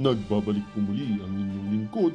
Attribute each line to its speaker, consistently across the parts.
Speaker 1: Nagbabalik po muli ang inyong lingkod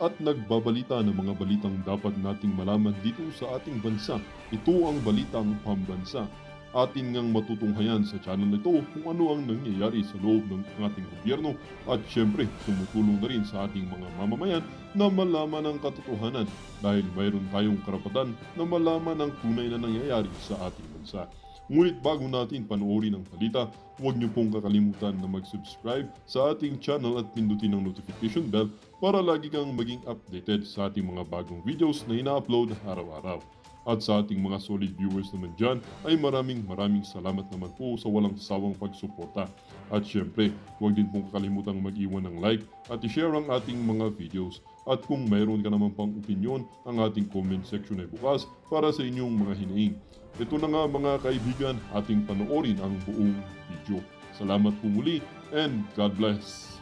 Speaker 1: at nagbabalita ng mga balitang dapat nating malaman dito sa ating bansa. Ito ang Balitang Pambansa. Atin ngang matutunghayan sa channel na ito kung ano ang nangyayari sa loob ng ating gobyerno at syempre tumutulong na rin sa ating mga mamamayan na malaman ang katotohanan dahil mayroon tayong karapatan na malaman ang tunay na nangyayari sa ating bansa. Ngunit bago natin panoorin ang balita, huwag niyo pong kakalimutan na mag-subscribe sa ating channel at pindutin ang notification bell para lagi kang maging updated sa ating mga bagong videos na ina-upload araw-araw. At sa ating mga solid viewers naman dyan ay maraming salamat naman po sa walang sawang pagsuporta. At syempre, huwag din pong kakalimutan mag-iwan ng like at i-share ang ating mga videos. At kung mayroon ka naman pang opinion, ang ating comment section ay bukas para sa inyong mga hinaing. Ito na nga mga kaibigan, ating panoorin ang buong video. Salamat po muli and God bless!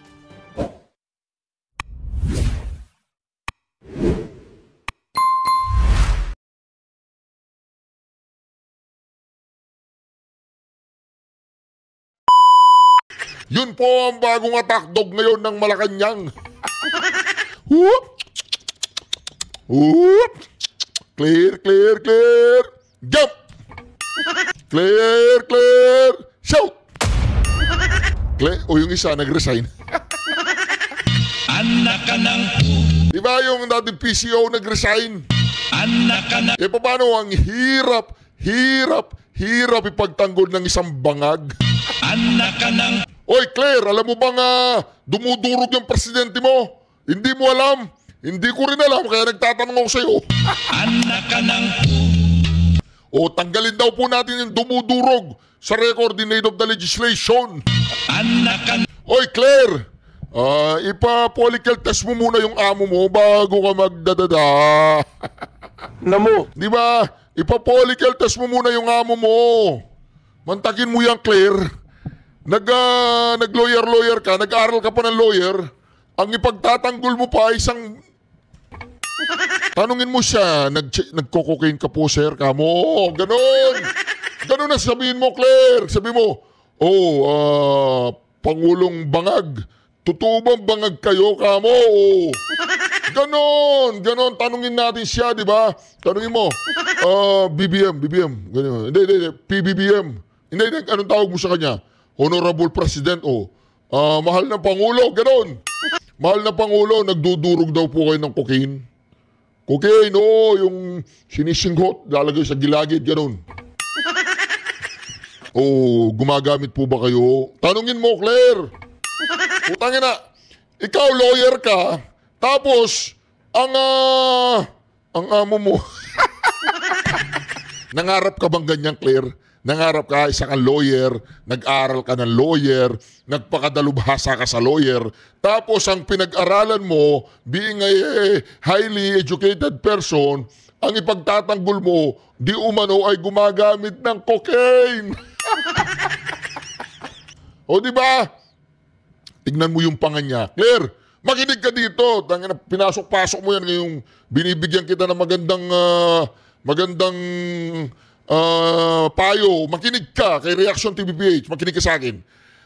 Speaker 2: Yun po ang bagong attack dog ngayon ng Malacanang. Whoop! Whoop! Clear, clear, clear! Jump! Clear, clear! Shout! Clear? O yung isa nag-resign.
Speaker 3: Anak ka ng
Speaker 2: Diba yung dating PCO nag-resign?
Speaker 3: anak ka ng
Speaker 2: Paano ang hirap ipagtanggol ng isang bangag?
Speaker 3: anak ka ng
Speaker 2: Oy, Claire, alam mo bang dumudurog yung presidente mo? Hindi mo alam? Hindi ko rin alam, kaya nagtatanong ako sa'yo.
Speaker 3: anak ka ng
Speaker 2: O, tanggalin daw po natin yung dumudurog sa record in aid of the legislation.
Speaker 3: anak ka ng
Speaker 2: Oy, Claire, ipa-follicle test mo muna yung amo mo bago ka magdadada.
Speaker 4: Namo.
Speaker 2: Di ba? Ipa-follicle test mo muna yung amo mo. Mantakin mo yan, Claire. Nag-lawyer ka, nag-aral ka pa ng lawyer, ang ipagtatanggol mo pa isang... Tanungin mo siya, nagko-cocaine ka po, sir, kamo. Ganon. Ganon na sabihin mo, Claire. Sabihin mo, Pangulong Bangag, totoo bang bangag kayo, kamo? Ganon. Tanungin natin siya, di ba? Tanungin mo, BBM. Ganon. Hindi, PBBM. Hindi, anong tawag mo sa kanya? Honorable President, mahal na Pangulo, gano'n. Mahal na Pangulo, nagdudurog daw po kayo ng cocaine. Cocaine, yung sinisinggot, lalagay sa gilagid, gano'n. Gumagamit po ba kayo? Tanungin mo, Claire. Utangin na, ikaw lawyer ka, tapos, ang amo mo. Nangarap ka bang ganyan, Claire? Nangarap ka, isa kang lawyer, nag-aral ka ng lawyer, nagpakadalubhasa ka sa lawyer, tapos ang pinag-aralan mo, being a highly educated person, ang ipagtatanggol mo, di umano ay gumagamit ng cocaine. O di ba? Tignan mo yung panga niya. Claire, makinig ka dito. Pinasok-pasok mo yan ngayong binibigyan kita ng magandang payo, makinig ka kay Reaction TVPH, makinig ka sa akin.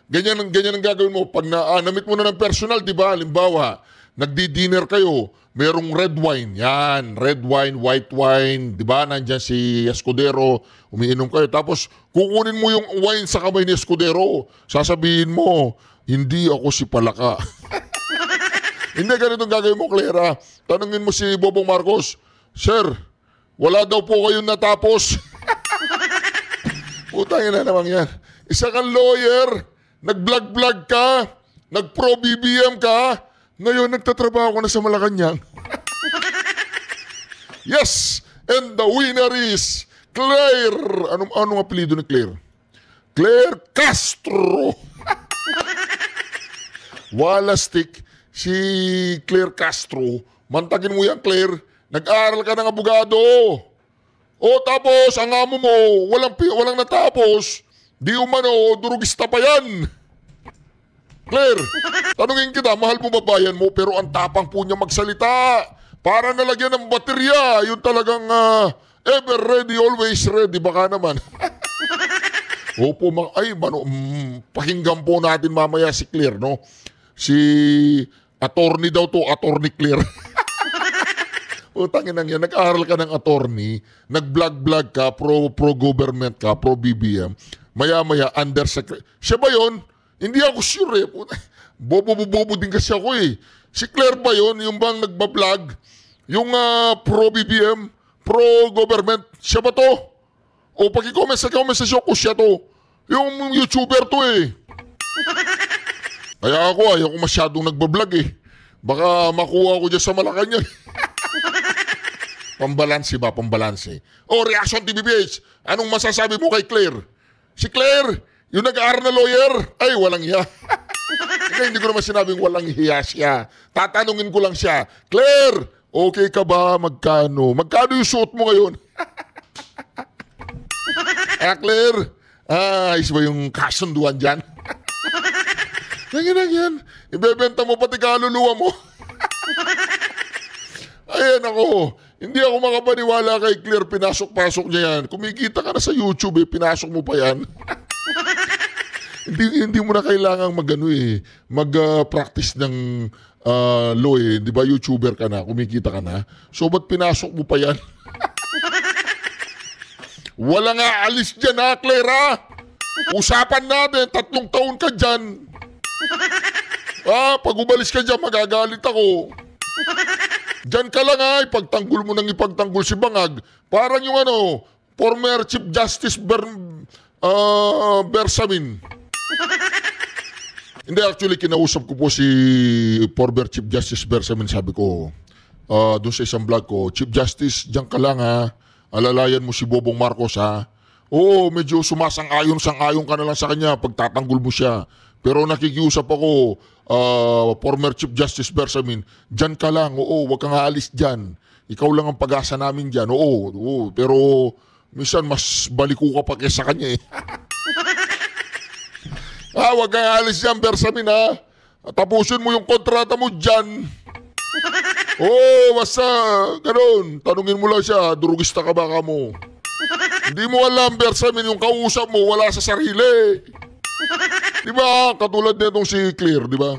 Speaker 2: Ganyan ang gagawin mo. Pag namit mo na ng personal, di ba? Halimbawa, nagdi-dinner kayo, merong red wine. Yan, red wine, white wine, di ba? Nandyan si Escudero, umiinom kayo. Tapos, kukunin mo yung wine sa kamay ni Escudero. Sasabihin mo, hindi ako si Palaka. Hindi, ganitong gagawin mo, Clara. Tanungin mo si Bobong Marcos, Sir, wala daw po kayong natapos. Putangin na naman yan. Isa kang lawyer, nag-vlog ka, nag-pro-BBM ka, ngayon nagtatrabaho ko na sa Malacanang. Yes! And the winner is Claire. Anong apelido ni Claire? Claire Castro. Wala stick si Claire Castro. Mantagin mo yan, Claire. Nag-aral ka ng abogado. Tapos, ang amo mo, walang natapos, di umano, durugista pa yan. Claire, tanungin kita, mahal mo babayan mo, pero ang tapang po niya magsalita. Para nalagyan ng baterya, yung talagang ever ready, always ready, baka naman. Opo, pakinggan po natin mamaya si Claire, no? si attorney daw to, Attorney Claire. Utangin lang yan, nag-aaral ka ng attorney, nag-vlog ka, pro-government ka, pro-BBM, maya-maya, undersecretary. Siya ba yun? Hindi ako sure eh. Bobo din kasi ako eh. Si Claire ba yun? Yung bang nagbablog? Yung pro-BBM, pro-government, siya ba to? O pag-i-comment sa show ko, siya to. Yung YouTuber to eh. Kaya ako, ayaw ko masyadong nagbablog eh. Baka makuha ko dyan sa Malacanang. Pambalansi ba? Pambalansi. O, Reaction TVPH, anong masasabi mo kay Claire? Si Claire, yung nag-aaral na lawyer, ay walang hiya. Hindi ko naman sinabing walang hiya siya. Tatanungin ko lang siya, Claire, okay ka ba? Magkano? Magkano yung suot mo ngayon? Claire, ayos ba yung kasunduan dyan? Yan. Ibebenta mo pati kaluluwa mo. Ayan ako. Hindi ako makapaniwala kay Claire, pinasok-pasok niya yan. Kumikita ka na sa YouTube eh, pinasok mo pa yan. hindi mo na kailangang mag-practice ng law eh. Di ba, YouTuber ka na, kumikita ka na. So, ba't pinasok mo pa yan? Wala nga alis dyan ha, Claire ha? Usapan natin, 3 taon ka dyan. Pag umalis ka dyan, magagalit ako. Diyan ka lang ay ipagtanggol mo nang ipagtanggol si Bangag. Parang yung former Chief Justice Bersamin. Hindi, actually, kinausap ko po si former Chief Justice Bersamin. Sabi ko, doon sa isang vlog ko, Chief Justice, diyan ka lang ha. Alalayan mo si Bobong Marcos ha. Oo, medyo sumasang-ayon ka na lang sa kanya pag tatanggol mo siya. Pero nakikiusap ako, former Chief Justice Bersamin, dyan ka lang, oo, wag kang aalis dyan. Ikaw lang ang pag-asa namin dyan, oo, pero minsan mas baliko ka pa kesa kanya eh. Wag kang aalis dyan, Bersamin ha. Tapusin mo yung kontrata mo dyan. Oo, basta, ganun, tanungin mo lang siya, durugista ka ba ka mo? Hindi mo alam, Bersamin, yung kausap mo, wala sa sarili. Di ba? Katulad nitong si Claire, di ba?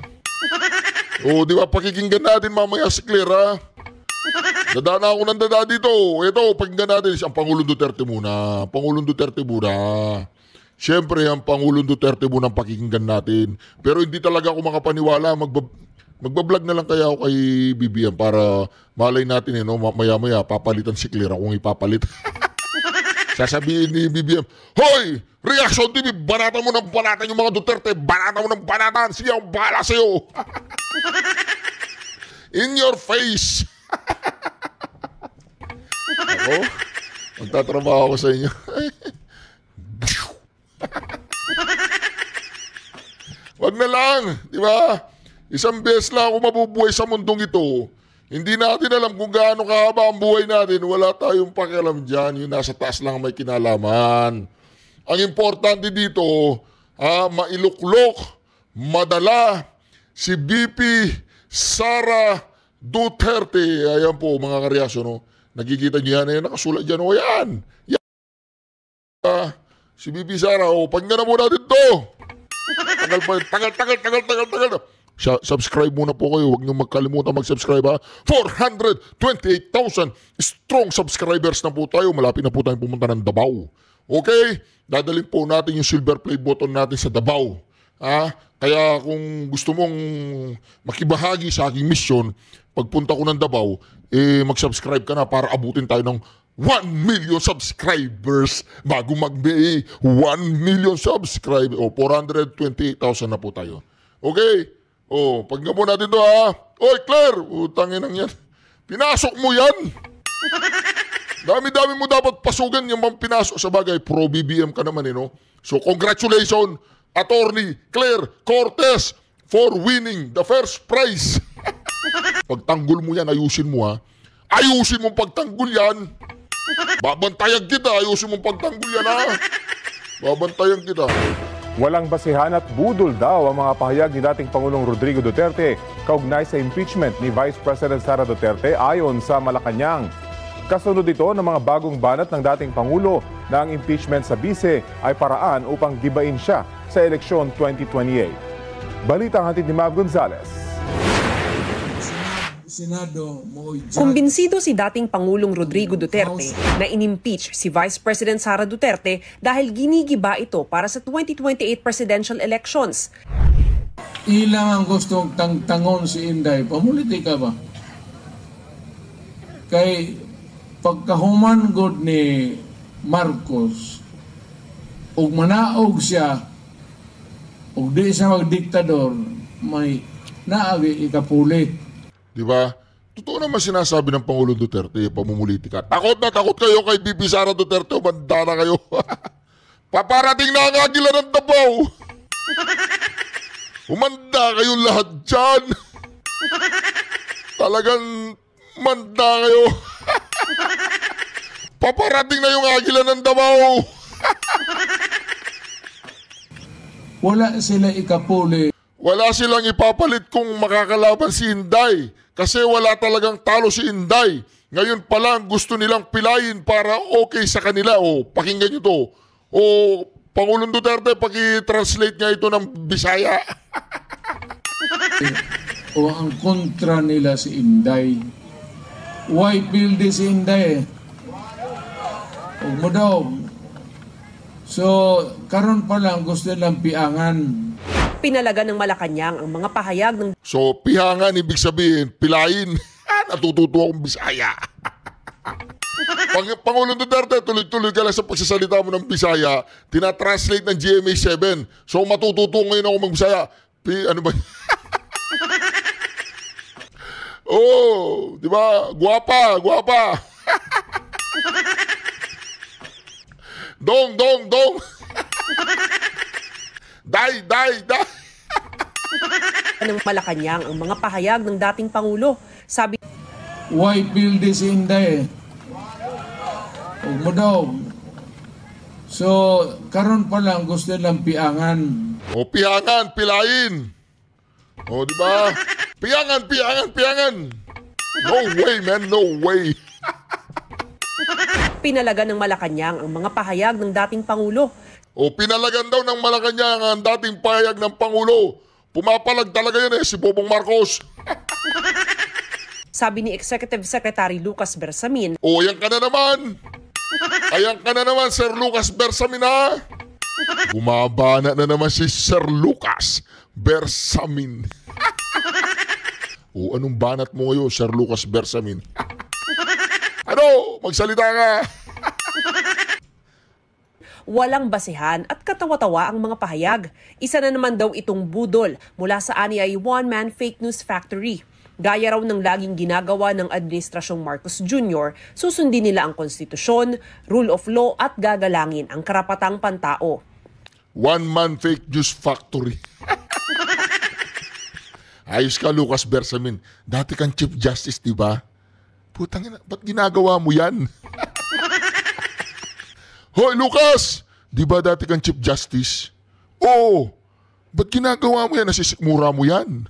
Speaker 2: O, di ba? Pakikinggan natin mamaya si Claire, ha? Dadaan ako ng dada dito. Ito, pakinggan natin ang Pangulong Duterte muna. Pangulong Duterte muna. Siyempre, ang Pangulong Duterte muna ang pakikinggan natin. Pero hindi talaga ako makapaniwala. Magbablog na lang kaya ako kay BBM para malay natin, maya-maya, papalitan si Claire kung ipapalit. Sasabihin ni BBM, Hoy! Reaction TV, banatan mo ng banatan yung mga Duterte, banatan mo ng banatan, sige ang bahala sa'yo. In your face. Ako, magtatrabaho ako sa inyo. Wag na lang, di ba? Isang beses lang ako mabubuhay sa mundong ito. Hindi natin alam kung gaano kahaba ang buhay natin. Wala tayong pakialam dyan. Yung nasa taas lang may kinalaman. Ang importante dito, mailuklok, madala, si BP Sara Duterte. Ayan po mga kareaksyon. No? Nakikita niyo yan. Nakasulat dyan. O yan. Si BP Sara. Pakinggan na mo natin to. Tagal. Subscribe muna po kayo. Huwag niyo magkalimutan mag-subscribe ha. 428,000 strong subscribers na po tayo. Malapit na po tayong pumunta ng Davao. Okay? Dadalhin po natin yung silver play button natin sa Davao. Kaya kung gusto mong makibahagi sa aking mission, pagpunta ko ng Davao, mag-subscribe ka na para abutin tayo ng 1 million subscribers bago mag-May. 1 million subscribers. 428,000 na po tayo. Okay? Pagka mo natin to ha. Oy, Claire! Utangin ang yan. Pinasok mo yan. Dami-dami mo dapat pasugan yung mga pinasok. Sa bagay, pro-BBM ka naman no? So, congratulations, Attorney Claire Cortez for winning the first prize. Pagtanggol mo yan, ayusin mo ha. Ayusin mo pagtanggol yan. Babantayan kita, ayusin mo pagtanggol yan ha. Babantayan kita.
Speaker 4: Walang basihan at budol daw ang mga pahayag ni dating Pangulong Rodrigo Duterte kaugnay sa impeachment ni Vice President Sara Duterte ayon sa Malacanang. Kasunod ito ng mga bagong banat ng dating Pangulo na ang impeachment sa bise ay paraan upang gibain siya sa eleksyon 2028. Balita ang hatid ni Mav Gonzalez.
Speaker 5: Senado mo
Speaker 6: Kumbinsido si dating Pangulong Rodrigo Duterte na inimpeach si Vice President Sara Duterte dahil ginigiba ito para sa 2028 presidential elections.
Speaker 5: ilang ang gustong tangtangon si Inday, pamulitika ba? Kay pagkahuman god ni Marcos ug manaog siya ug di siya magdiktador, may naagi ikapuli.
Speaker 2: Di ba? Totoo naman sinasabi ng Pangulong Duterte, pamumulitika. Takot na takot kayo kay BP Sara Duterte, banda na kayo. Paparating na ang agila ng Davao. Umanda kayong lahat dyan. Talagang manda kayo. Paparating na yung agila ng Davao.
Speaker 5: Wala sila ikapuli.
Speaker 2: Wala silang ipapalit kung makakalaban si Inday. Kasi wala talagang talo si Inday. Ngayon pa lang gusto nilang pilayin para okay sa kanila. O, pakinggan nyo to. O, Pangulong Duterte, paki-translate nga ito ng Bisaya.
Speaker 5: O ang kontra nila si Inday. Why build si Inday? Huwag mo daw. So, karon pa lang gusto nilang piangan.
Speaker 6: Pinalaga ng Malacanang ang mga pahayag ng
Speaker 2: So, pihangan, ibig sabihin, pilayin. Natututo akong Bisaya. Pangulong Duterte, tuloy-tuloy ka lang sa pagsasalita mo ng Bisaya, tinatranslate ng GMA7. So, matututo ngayon ako mag-Bisaya. Ano ba? Oh, di ba? Guwapa, guwapa. Dong, dong, dong. Day, day, day.
Speaker 6: ng Malacanang ang mga pahayag ng dating Pangulo. Sabi,
Speaker 5: Why build si Inday? Huwag mo daw. So, karon pa lang gusto nilang piangan.
Speaker 2: O, pihangan, pilayin. O, di ba? Piyangan, piyangan, piyangan. No way, man, no way.
Speaker 6: pinalaga ng Malacanang ang mga pahayag ng dating Pangulo.
Speaker 2: O, pinalagan daw ng Malacanang ang dating pahayag ng Pangulo. Pumapalag talaga yan si Bobong Marcos.
Speaker 6: Sabi ni Executive Secretary Lucas Bersamin,
Speaker 2: O, ayan ka na naman. Ayan ka na naman, Sir Lucas Bersamin, ha? Bumabana na naman si Sir Lucas Bersamin. O, anong banat mo ngayon, Sir Lucas Bersamin? Ano? Magsalita ka.
Speaker 6: walang basihan at katawa-tawa ang mga pahayag. Isa na naman daw itong budol mula sa ani one-man fake news factory. Gaya raw ng laging ginagawa ng Administrasyong Marcos Jr., susundin nila ang konstitusyon, rule of law at gagalangin ang karapatang pantao.
Speaker 2: One-man fake news factory. Ayos ka, Lucas Bersamin. Dati kang Chief Justice, di ba? Putang ina, ba't ginagawa mo yan? Hoy, Lucas! Di ba dati kang Chief Justice? Oo. Ba't ginagawa mo yan? Nasisikmura mo yan.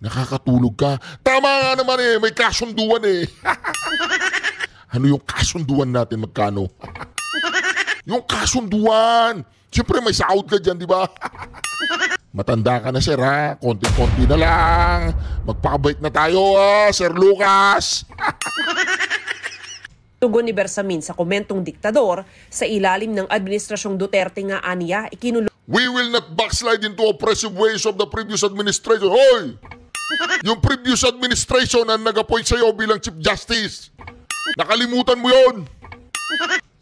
Speaker 2: Nakakatulog ka. Tama nga naman eh, may kasunduan eh. Ano yung kasunduan natin, magkano? Yung kasunduan. Siyempre may sahod ka dyan, di ba? Matanda ka na, sir, ha? Konti-konti na lang. Magpakabait na tayo, ha, Sir Lucas.
Speaker 6: Tugon ni Bersamin sa komentong diktador sa ilalim ng Administrasyong Duterte nga aniya ikinulong
Speaker 2: We will not backslide into oppressive ways of the previous administration. Hoy! Yung previous administration ang nag-appoint sa'yo bilang Chief Justice. Nakalimutan mo yun.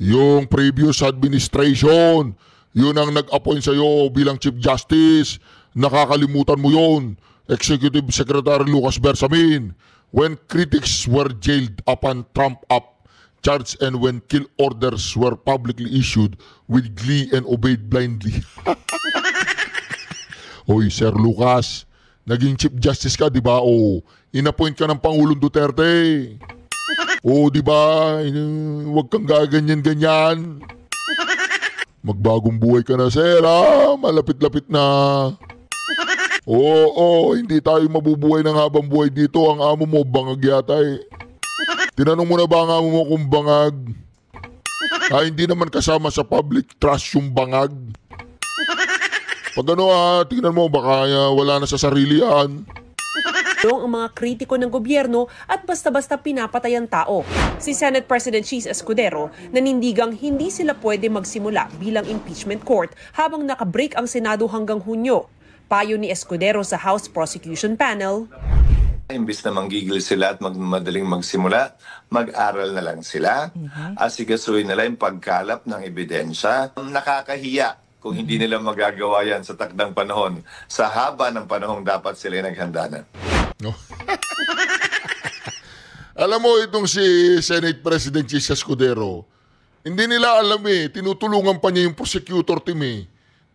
Speaker 2: Yung previous administration, yun ang nag-appoint sa'yo bilang Chief Justice. Nakakalimutan mo yun. Executive Secretary Lucas Bersamin. When critics were jailed upon Trump up, charged and when kill orders were publicly issued with glee and obeyed blindly. Oy, Sir Lucas, naging Chief Justice ka, di ba? O, inappoint ka ng Pangulong Duterte. O, di ba? Huwag kang gaganyan-ganyan. Magbagong buhay ka na, sir, ha? Malapit-lapit na. Oo, hindi tayo mabubuhay ng habang buhay dito. Ang amo mo, bangag yata eh. Tinanong mo na ba ang amo mo kung bangag? Hindi naman kasama sa public trust yung bangag. Pag ano tingnan mo, baka wala na sa sarili yan.
Speaker 6: Ang mga kritiko ng gobyerno at basta-basta pinapatay ang tao. Si Senate President Cheese Escudero nanindigang hindi sila pwede magsimula bilang impeachment court habang nakabreak ang Senado hanggang Hunyo. Payo ni Escudero sa House Prosecution Panel.
Speaker 7: Imbis na manggigil sila at madaling magsimula, mag-aral na lang sila. Asigasuhin nila yung pagkalap ng ebidensya. Nakakahiya kung hindi nila magagawa yan sa takdang panahon. Sa haba ng panahong dapat sila naghanda na.
Speaker 2: No? Alam mo itong si Senate President Cheese Escudero, hindi nila alam tinutulungan pa niya yung prosecutor team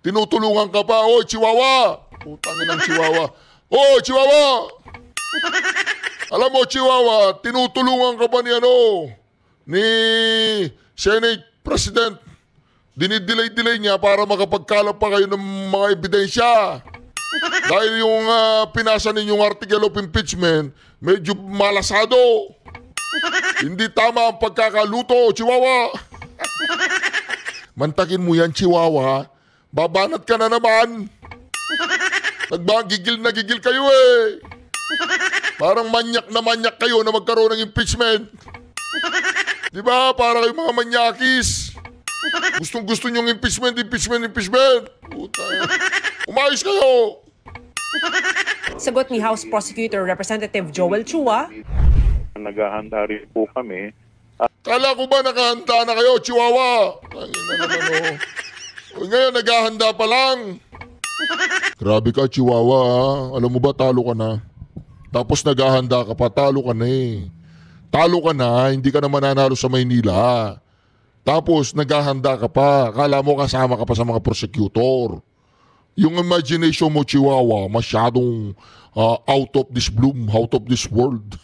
Speaker 2: Tinutulungan ka pa, oy Chihuahua! Putangin ng Chihuahua. Oy Chihuahua! Alam mo Chihuahua, tinutulungan ka pa ni Senate President. Dinidelay-delay niya para makapagkalap pa kayo ng mga ebidensya. Dahil yung pinasa ninyong article of impeachment, medyo malasado. Hindi tama ang pagkakaluto, Chihuahua. Mantakin mo yan, Chihuahua. Babanat ka na naman. Nagbagigil na gigil kayo Parang manyak na manyak kayo na magkaroon ng impeachment. Diba? Para kayong mga manyakis. Gustong-gusto nyong impeachment. Puta. Umayos kayo!
Speaker 6: Sagot ni House Prosecutor Representative Joel Chua.
Speaker 8: Naghahanda rin po kami.
Speaker 2: Kala ko ba nakahanda na kayo, Chihuahua? Ngayon, naghahanda pa lang. Grabe ka, Chihuahua. Alam mo ba, talo ka na. Tapos naghahanda ka pa, talo ka na Talo ka na, hindi ka na mananalo sa Maynila. Tapos naghahanda ka pa. Kala mo kasama ka pa sa mga prosecutor. Yung imagination mo, Chihuahua, masyadong out of this bloom, out of this world.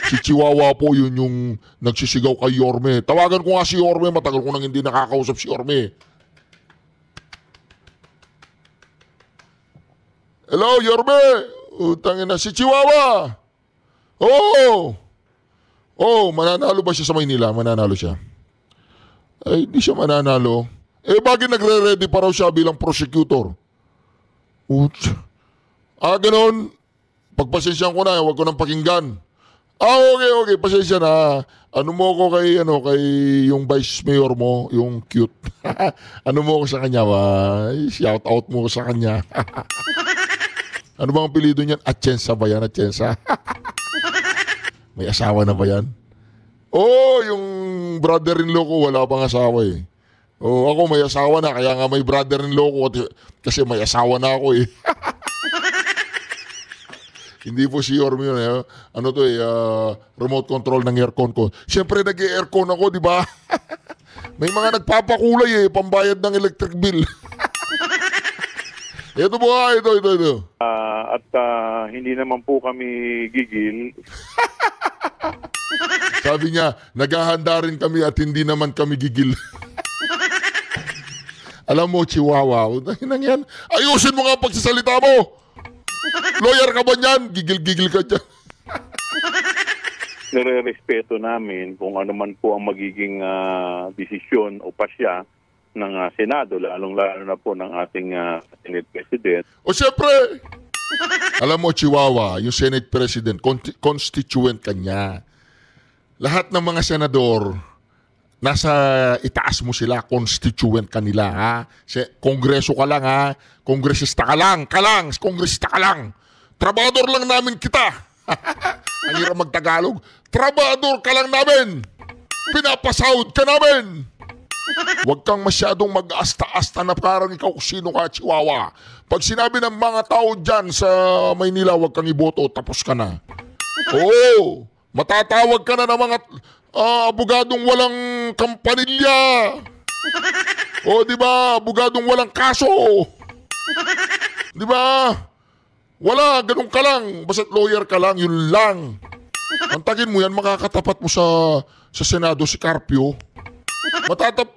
Speaker 2: Si Chihuahua po, yun yung nagsisigaw kay Yorme. Tawagan ko nga si Yorme, matagal ko nang hindi nakakausap si Yorme. Hello, Yorme! Utangin na si Chihuahua! Mananalo ba siya sa Maynila? Mananalo siya. Ay, hindi siya mananalo. Bakit nagre-ready pa raw siya bilang prosecutor? Ganon. Pagpasensyahan ko na, huwag ko nang pakinggan. Okay, pasensya na. Ano mo ko kay yung vice mayor mo, yung cute. Ano mo ko sa kanya ba? Shout out mo ko sa kanya. Ano bang apelido niyan? Atienza ba yan? Atienza? May asawa na ba yan? Yung brother-in-law ko wala pang asawa ako may asawa na, kaya nga may brother-in-law ko kasi may asawa na ako Hindi po si Yorme yun remote control ng aircon ko. Siyempre nag-aircon ako, di ba? May mga nagpapakulay pambayad ng electric bill. Ito po ito.
Speaker 8: Hindi naman po kami gigil.
Speaker 2: Sabi niya, naghahanda rin kami at hindi naman kami gigil. Alam mo, Chihuahua, yan. Ayusin mo nga pagsasalita mo. Lawyer ka ba niyan? Gigil-gigil ka dyan.
Speaker 8: Nire-respeto namin kung ano man po ang magiging desisyon o pasya ng Senado, lalong-lalo na po ng ating Senate President.
Speaker 2: O siyempre, alam mo, Chihuahua, yung Senate President, constituent ka niya. Lahat ng mga senador, nasa itaas mo sila, constituent ka nila, Kongreso ka lang, kongresista ka lang, kongresista ka lang. Trabador lang namin kita. Ang hirap magtagalog. Trabador ka lang namin. Pinapasahod ka namin. Huwag kang masyadong mag-asta-asta na parang ikaw sino ka, Chihuahua. Pag sinabi ng mga tao dyan sa Maynila, huwag kang iboto, tapos ka na. Matatawag ka na ng mga abogadong walang kampanilya. Di ba? Abogadong walang kaso. Di ba? Wala, ganun ka lang. Basta't lawyer ka lang, yun lang. Antagin mo yan, makakatapat mo sa Senado si Carpio.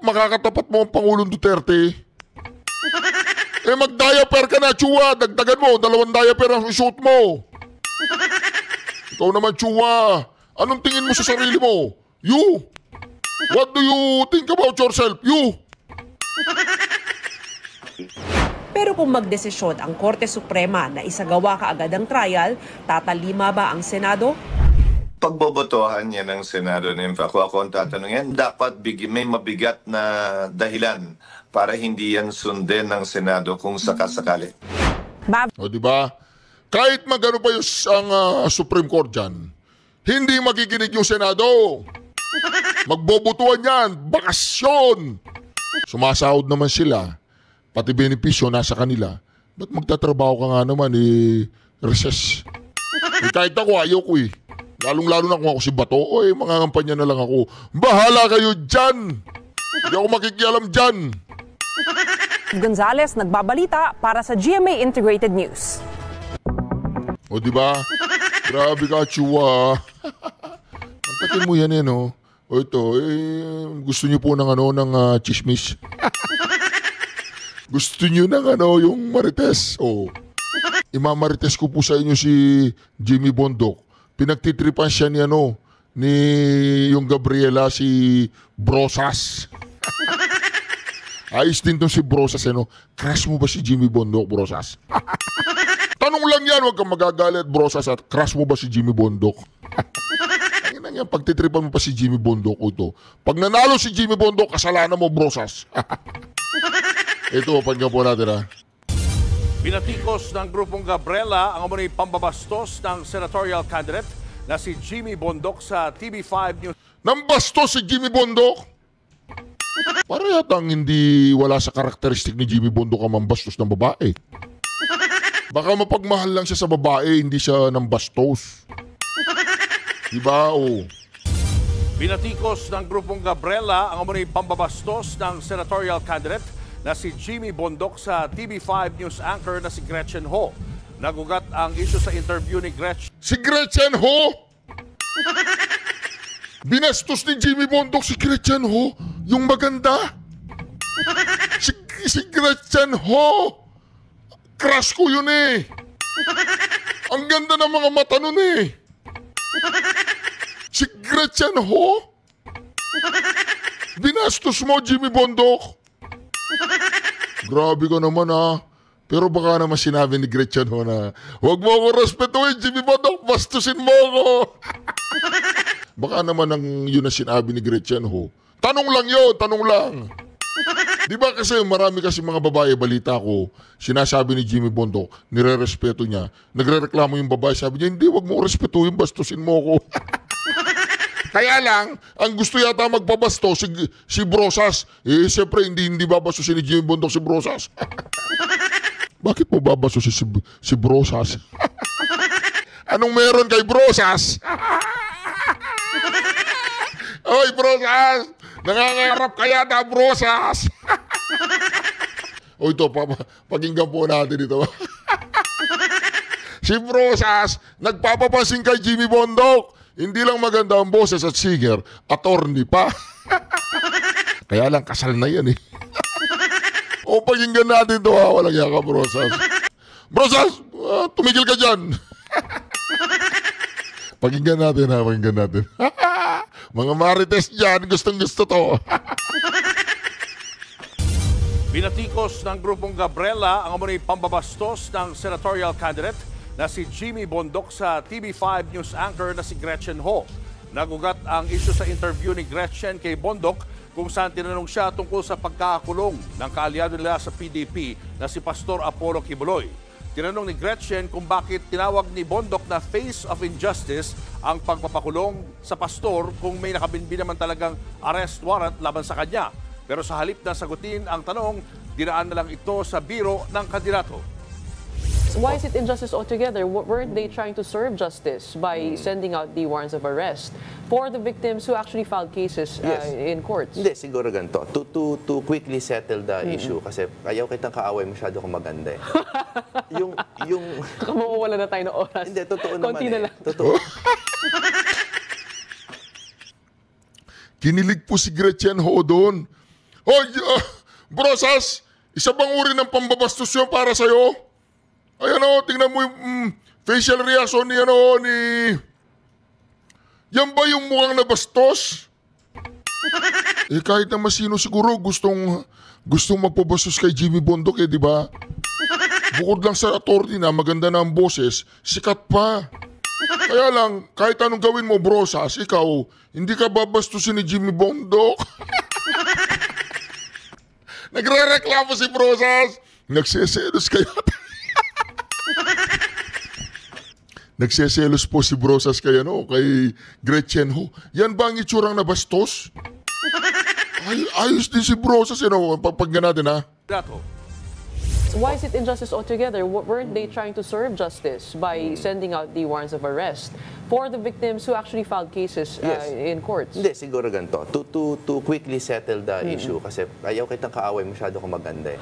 Speaker 2: Makakatapat mo ang Pangulong Duterte. Mag-diaper ka na, Chua. Dagdagan mo, 2 diaper ang isuot mo. Ikaw naman, Chua. Anong tingin mo sa sarili mo? You. What do you think about yourself? You.
Speaker 6: Pero kung magdesisyon ang Korte Suprema na isagawa kaagad ang trial, tatalima ba ang Senado?
Speaker 7: Pagbobotohan niya ng Senado, kung ako ang tatanungin, dapat may mabigat na dahilan para hindi yan sundin ng Senado kung sakasakali.
Speaker 2: O di ba? Kahit magano pa yung ang Supreme Court dyan, hindi makikinig yung Senado. Magbobotohan yan, bakasyon. Sumasahod naman sila, pati benepisyo nasa kanila. Ba't magtatrabaho ka nga naman, recess? Kahit ako, ayaw ko eh. Lalong-lalo na kung ako si Bato, mga kampanya na lang ako. Bahala kayo dyan! Hindi ako makikialam dyan!
Speaker 9: Gonzales nagbabalita para sa GMA Integrated News.
Speaker 2: O diba? Grabe ka, Chua. Antakin mo yan no? O ito, gusto niyo po ng chismis? Gusto niyo ng yung marites? O, imamarites ko po sa inyo si Jimmy Bondok. Pinagtitripan siya ni ni yung Gabriela, si Brosas. Ayos din tong si Brosas, Crush mo ba si Jimmy Bondok, Brosas? Tanong lang yan, huwag kang magagalit, Brosas, at crush mo ba si Jimmy Bondok? Ang yan, pagtitripan mo pa si Jimmy Bondok ito. Pag nanalo si Jimmy Bondok, kasalanan mo, Brosas. Ito, pakinggan po natin,
Speaker 10: Binatikos ng grupong Gabriela ang umunay pambabastos ng senatorial candidate na si Jimmy Bondok sa TV5 News.
Speaker 2: Nambastos si Jimmy Bondok? Para yatang hindi wala sa karakteristik ni Jimmy Bondok ang mambastos ng babae. Baka mapagmahal lang siya sa babae, hindi siya nambastos. Diba? O.
Speaker 10: Binatikos ng grupong Gabriela ang umunay pambabastos ng senatorial candidate na si Jimmy Bondok sa TV5 News anchor na si Gretchen Ho. Nagugat ang issue sa interview ni Gretchen.
Speaker 2: Si Gretchen Ho? Binastos ni Jimmy Bondok si Gretchen Ho? Yung maganda? Si Gretchen Ho? Crush ko yun Ang ganda ng mga mata nun Si Gretchen Ho? Binastos mo, Jimmy Bondok? Grabe ka naman Pero baka naman sinabi ni Gretchen Ho na, huwag mo ako respetuhin, Jimmy Bondok, bastusin mo ako. Baka naman yun na sinabi ni Gretchen Ho. Tanong lang yun, tanong lang. Di ba kasi marami kasi mga babae, balita ko, sinasabi ni Jimmy Bondok, nire-respeto niya. Nagre-reklamo yung babae, sabi niya, hindi, huwag mo respetuhin, bastusin mo ako. Kaya lang, ang gusto yata magpabasto si Brosas. Siyempre, hindi babastusin ni Jimmy Bondok si Brosas. Bakit mo babastusin si Brosas? Anong meron kay Brosas? Oy, Brosas! Nangangarap kaya na, Brosas! O ito, pakinggan po natin ito. Si Brosas, nagpapapansin kay Jimmy Bondok. Hindi lang maganda ang boses at singer, attorney pa. Kaya lang, kasal na yan O, pakinggan natin ito walang yaka, Brosas. Brosas, tumigil ka dyan. Pakinggan natin pakinggan natin. Mga marites dyan, gustong-gusto to.
Speaker 10: Binatikos ng grupong Gabriela ang umunay pambabastos ng senatorial candidate na si Jimmy Bondok sa TV5 News anchor na si Gretchen Ho. Nagugat ang issue sa interview ni Gretchen kay Bondok kung saan tinanong siya tungkol sa pagkakakulong ng kaalyado nila sa PDP na si Pastor Apollo Kibuloy. Tinanong ni Gretchen kung bakit tinawag ni Bondok na face of injustice ang pagpapakulong sa pastor kung may nakabinbin naman talagang arrest warrant laban sa kanya. Pero sa halip na sagutin ang tanong, dinaan na lang ito sa biro ng kandidato.
Speaker 11: Why is it injustice altogether? Weren't they trying to serve justice by sending out the warrants of arrest for the victims who actually filed cases in courts?
Speaker 12: Hindi, siguro ganito. To quickly settle the issue kasi ayaw kitang kaaway, masyado kang maganda yung
Speaker 11: Kamawawala na tayo ng oras.
Speaker 12: Hindi, totoo
Speaker 11: Konti
Speaker 12: naman
Speaker 11: na lang.
Speaker 12: Totoo.
Speaker 2: Kinilig po si Gretchen Ho doon. Hoy, Brosas, isa bang uri ng pambabastos yun para sa'yo? Ayan tingnan mo yung facial reaction ni Yan ba yung mukhang nabastos? Kahit naman sino siguro gustong magpabastos kay Jimmy Bondok di ba? Bukod lang sa attorney na maganda na ang boses, sikat pa. Kaya lang, kahit anong gawin mo, Brosas, ikaw, hindi ka babastusin ni Jimmy Bondok. Nagre-reklamo si Brosas. Nagseselos kayo. Nagseselos po si Brosas kay Gretchen Ho. Yan ba ang itsurang nabastos? Ayos din si Brosas, pagpagyan natin ha.
Speaker 11: Why is it injustice altogether? Weren't they trying to serve justice by sending out the warrants of arrest for the victims who actually filed cases in courts?
Speaker 12: Hindi, siguro ganito. To quickly settle the issue kasi ayaw kitang kaaway, masyado kang maganda eh.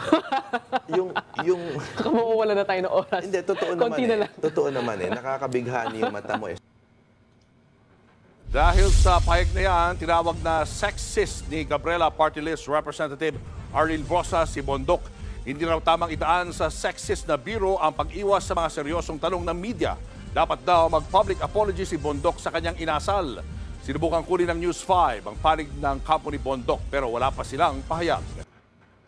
Speaker 12: yung
Speaker 11: Kamawawala na tayo ng oras.
Speaker 12: Hindi, totoo
Speaker 11: Konti
Speaker 12: naman
Speaker 11: na
Speaker 12: eh.
Speaker 11: lang.
Speaker 12: Totoo naman eh. Nakakabighani yung mata mo eh.
Speaker 10: Dahil sa pahayag na yan, tinawag na sexist ni Gabriela Party List Representative Arlene Brosas si Bondok. Hindi raw tamang itaan sa sexist na biro ang pag-iwas sa mga seryosong tanong ng media. Dapat daw mag-public apology si Bondok sa kanyang inasal. Sinubukang kunin ng News 5 ang panig ng kampo ni Bondok pero wala pa silang pahayag.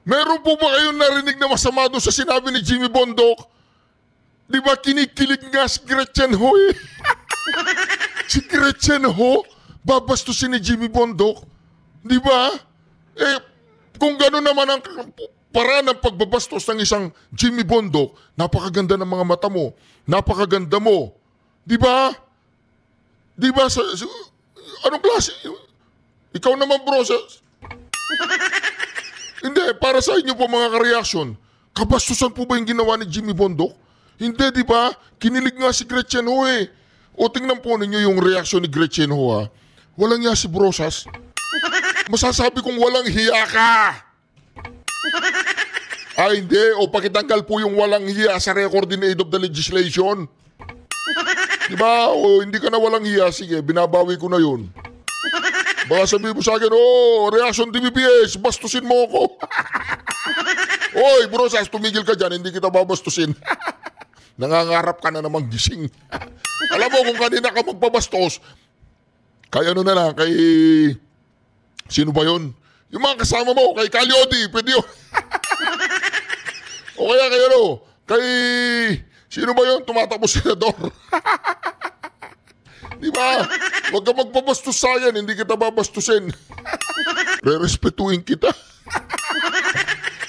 Speaker 2: Meron po ba kayong narinig na masama doon sa sinabi ni Jimmy Bondok? Di ba kinikilig nga si Gretchen Ho eh? Si Gretchen Ho, babastusin ni Jimmy Bondok. Di ba? Kung gano'n naman ang paraan ng pagbabastos ng isang Jimmy Bondok, napakaganda ng mga mata mo. Napakaganda mo. Di ba? Di ba? Anong klase? Ikaw naman, bro. Hindi, para sa inyo po mga ka-reaction, kabastusan po ba yung ginawa ni Jimmy Bondok? Hindi, di ba? Kinilig nga si Gretchen Ho eh. O tingnan po ninyo yung reaksyon ni Gretchen Ho ha. Walang hiya si Brosas. Masasabi kong walang hiya ka. Ay hindi, o pakitanggal po yung walang hiya sa recording aid of the legislation. Diba? O hindi ka na walang hiya, sige, binabawi ko na yun. Baka sabihin mo sa akin, reaction TVPS, bastusin mo ako. Oy, Brosas, tumigil ka dyan, hindi kita babastusin. Nangangarap ka na namang gising. Alam mo, kung kanina ka magpabastos, kay ano na lang, kay... Sino ba yun? Yung mga kasama mo, kay Calyodi, pwede yun. O kaya kay ano, kay... Sino ba yun? Tumatakbo senador. Di ba? Huwag ka magpabastos sa akin, hindi kita babastusin. Re-respetuhin kita.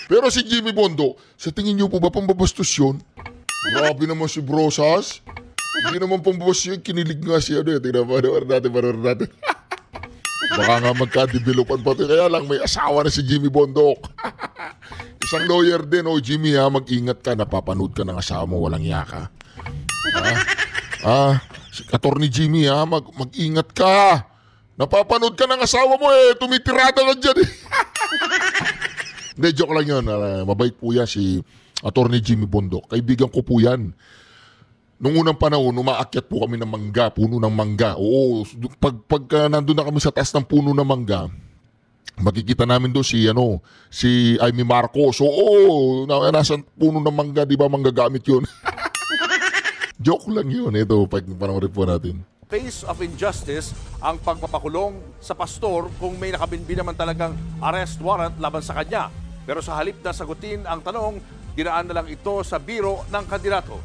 Speaker 2: Pero si Jimmy Bondo, sa tingin niyo po ba pambabastos yun? Grabe naman si Brosas. Hindi naman pambabastos yun, kinilig nga siya. Tingnan mo, panoorin natin. Baka nga magka-developan pa ito. Kaya lang may asawa na si Jimmy Bondok. Isang lawyer din. Jimmy ha, mag-ingat ka. Napapanood ka ng asawa mo. Walang iya ka. Si Attorney Jimmy ha, mag-ingat ka. Napapanood ka ng asawa mo eh. Tumitirada ka dyan eh. Hindi, joke lang yun. Mabait po yan si Attorney Jimmy Bondok. Kaibigan ko po yan. Nung unang panahon, umaakyat po kami ng mangga, puno ng mangga. Oo, pag nandun na kami sa taas ng puno ng mangga, makikita namin doon si Amy Marcos. Oo, nasa puno ng mangga, di ba manggagamit yun? Joke lang yun. Ito, panoorin po natin.
Speaker 10: Face of injustice ang pagpapakulong sa pastor kung may nakabinbi naman talagang arrest warrant laban sa kanya. Pero sa halip na sagutin ang tanong, dinaan na lang ito sa biro ng kandidato.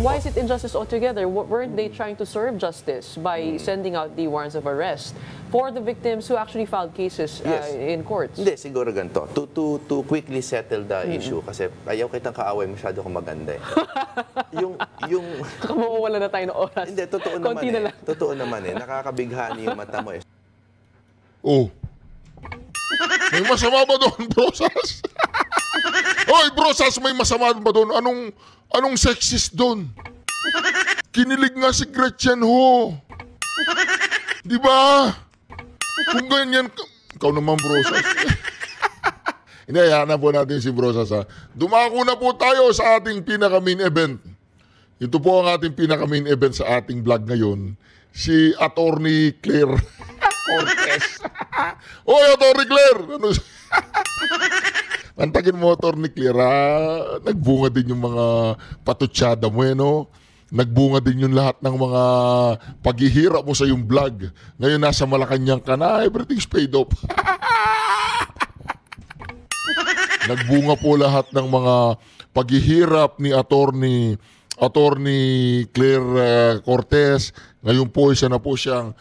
Speaker 11: Why is it injustice altogether? Weren't they trying to serve justice by sending out the warrants of arrest for the victims who actually filed cases in courts?
Speaker 12: Hindi, siguro ganito. To quickly settle the issue kasi ayaw kitang kaaway, masyado kang maganda eh. yung
Speaker 11: Kamawawala na tayo ng oras.
Speaker 12: Hindi, totoo naman
Speaker 11: Konti na lang.
Speaker 12: Totoo naman eh. Nakakabighani yung mata mo eh.
Speaker 2: Oh. May masama ba doon, Brosas? Hoy, Brosas, may masama ba doon? Anong sexist doon? Kinilig nga si Gretchen Ho. Di ba? Kung ganyan, ikaw naman, Brosas. Hindi, hayaan po natin si Brosas ha. Dumako na po tayo sa ating pinaka-main event. Ito po ang ating pinaka-main event sa ating vlog ngayon. Si Attorney Claire Cortez. Oy, Attorney Claire! Pantagin mo, Attorney Claire, nagbunga din yung mga patutsada mo, no? Nagbunga din yung lahat ng mga paghihirap mo sa yung vlog. Ngayon nasa Malacanang ka na, everything's paid off. Nagbunga po lahat ng mga paghihirap ni Attorney Claire Cortez. Ngayon po isa na po siyang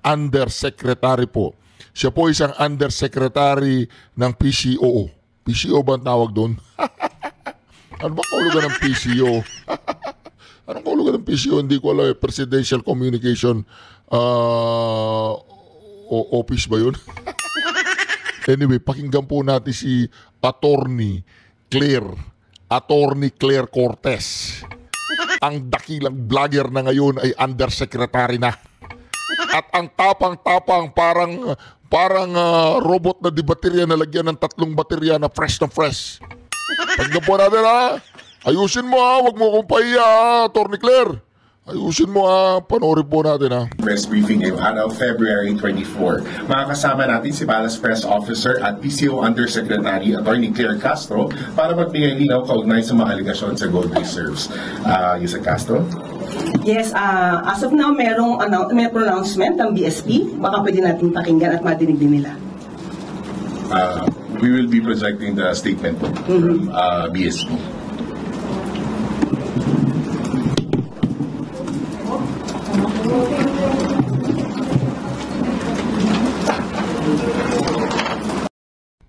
Speaker 2: undersecretary po. Siya po isang undersecretary ng PCO. PCO ba ang tawag doon? Ano ba kaulugan ng PCO? Anong kaulugan ng PCO? Hindi ko alam. Presidential Communication Office ba yun? Anyway, pakinggan po natin si Attorney Claire Cortez. Ang dakilang vlogger na ngayon ay undersecretary na. At ang tapang-tapang parang robot na di baterya na lagyan ng 3 baterya na fresh. Pakinggan po natin ha. Ayusin mo ha. Huwag mo akong pahiya, Attorney Claire. Ayusin mo ha. Panoorin po natin ha.
Speaker 13: Press briefing ngayong araw, February 24. Makakasama natin si Palace Press Officer at PCO Undersecretary Attorney Claire Castro para magbigay linaw kaugnay sa mga aligasyon sa gold reserves. Yusek Castro?
Speaker 14: Yes, as of now, may pronouncement ng BSP. Baka pwede natin pakinggan at madinig din nila.
Speaker 13: We will be projecting the statement from BSP.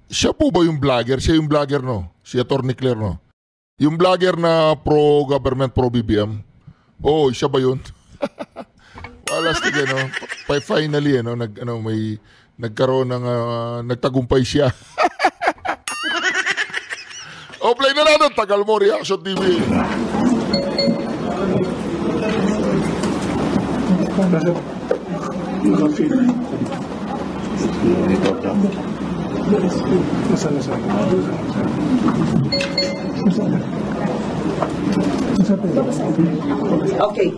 Speaker 2: Siya po ba yung vlogger? Siya yung vlogger, no? Si Attorney Claire, no? Yung vlogger na pro-government, pro-BBM? Oh, siya ba yun? Wala sige, no? Finally, no? Nagkaroon ng, nagtagumpay siya. O, play na natin. Tagal mo, Reaction TV.
Speaker 14: Okay,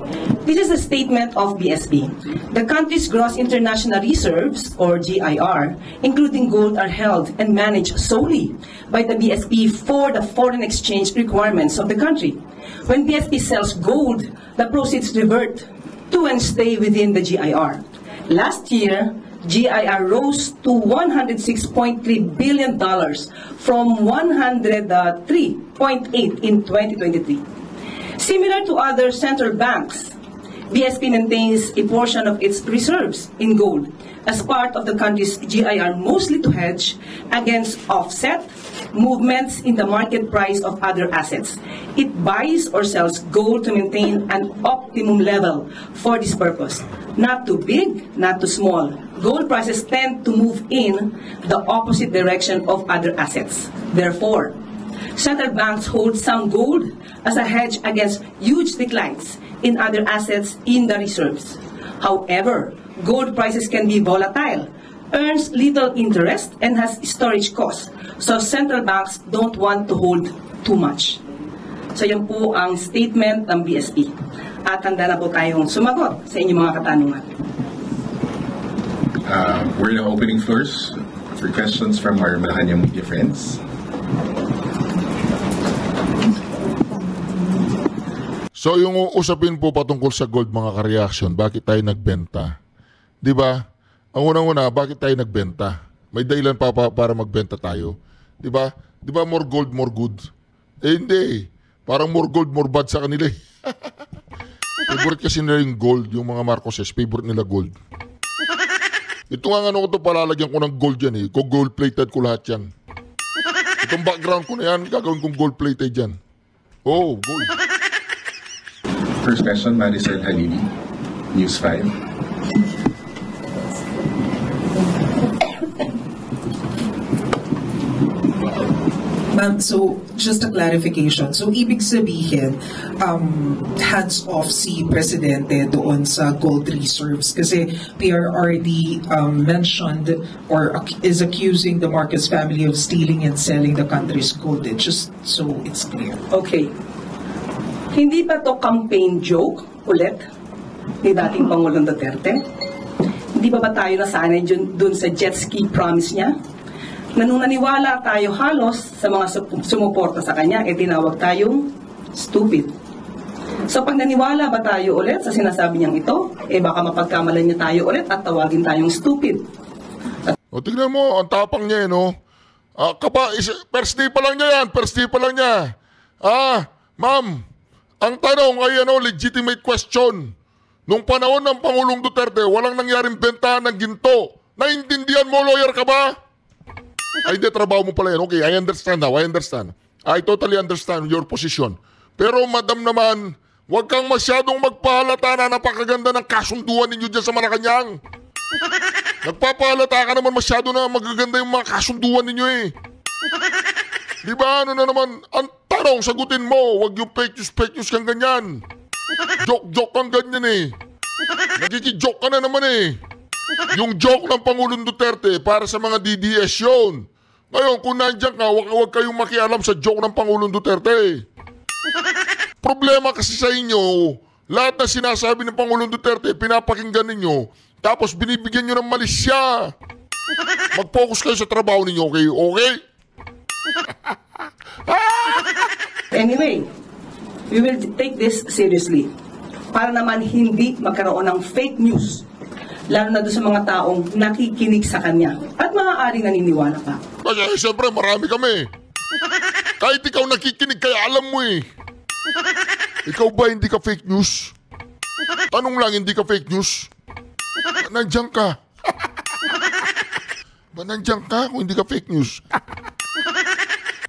Speaker 14: this is a statement of BSP. The country's gross international reserves, or GIR, including gold, are held and managed solely by the BSP for the foreign exchange requirements of the country. When BSP sells gold, the proceeds revert to and stay within the GIR. Last year, GIR rose to $106.3 billion from $103.8 in 2023. Similar to other central banks, BSP maintains a portion of its reserves in gold as part of the country's GIR, mostly to hedge against offset movements in the market price of other assets. It buys or sells gold to maintain an optimum level for this purpose. Not too big, not too small. Gold prices tend to move in the opposite direction of other assets. Therefore, central banks hold some gold as a hedge against huge declines in other assets in the reserves. However, gold prices can be volatile, earns little interest, and has storage costs. So central banks don't want to hold too much. So yan po ang statement ng BSP. At handa na po tayong sumagot sa inyong mga katanungan.
Speaker 13: We're now opening floors for questions from our Malacanang media friends.
Speaker 2: So yung usapin po patungkol sa gold, mga ka-reaction, bakit tayo nagbenta? Di ba? Ang unang-una, bakit tayo nagbenta? May dahilan pa para magbenta tayo. Di ba? Di ba more gold, more good? Eh hindi. Parang more gold, more bad sa kanila. Favorite kasi nila yung gold, yung mga Marcoses, favorite nila gold. Ito nga ano ko ito, palalagyan ko ng gold yan eh. Gold-plated ko lahat yan. Itong background ko na yan, gagawin kong gold-plated yan. Oh, gold.
Speaker 13: First question, Maricel Halili, News 5.
Speaker 15: Ma'am, so just a clarification. So ibig sabihin, hands-off si Presidente doon sa gold reserves kasi PRRD mentioned or is accusing the Marcos family of stealing and selling the country's gold. Just so it's clear.
Speaker 14: Okay. Hindi ba to campaign joke ulit ni dating Pangulong Duterte? Hindi ba tayo nasanay dun sa jet ski promise niya? Nung naniwala tayo halos sa mga sumuporta sa kanya, tinawag tayong stupid. So pag naniwala ba tayo ulit sa sinasabi niyang ito, baka mapagkamalan niya tayo ulit at tawagin tayong stupid.
Speaker 2: O tignan mo, ang tapang niya no? First day pa lang niya yan. First day pa lang niya. Ma'am, ang tanong ay legitimate question. Nung panahon ng Pangulong Duterte, walang nangyaring bentahan ng ginto. Naintindihan mo, lawyer ka ba? Ay, hindi, trabaho mo pala yan. Okay, I understand now. I understand. I totally understand your position. Pero madam naman, huwag kang masyadong magpahalata na napakaganda ng kasunduan ninyo dyan sa Malacanang. Nagpapahalata ka naman masyado na magaganda yung mga kasunduan ninyo eh. Di ba ano na naman, ang tanong, sagutin mo, huwag yung fake news kang ganyan. Joke kang ganyan eh. Nagkikijoke ka na naman eh. Yung joke ng Pangulong Duterte para sa mga DDS yun. Ngayon, kung nandiyan ka, huwag kayong makialam sa joke ng Pangulong Duterte. Problema kasi sa inyo, lahat na sinasabi ng Pangulong Duterte, pinapakinggan ninyo, tapos binibigyan nyo ng mali siya. Mag-focus kayo sa trabaho ninyo, okay? Okay?
Speaker 14: Anyway, we will take this seriously para naman hindi magkaroon ng fake news, lalo na doon sa mga taong nakikinig sa kanya at maaaring naniniwala pa.
Speaker 2: Kasi siyempre marami kami. Kahit ikaw nakikinig, kaya alam mo eh. Ikaw ba hindi ka fake news? Tanong lang, hindi ka fake news? Nandiyan ka. Ba nandiyan ka kung hindi ka fake news?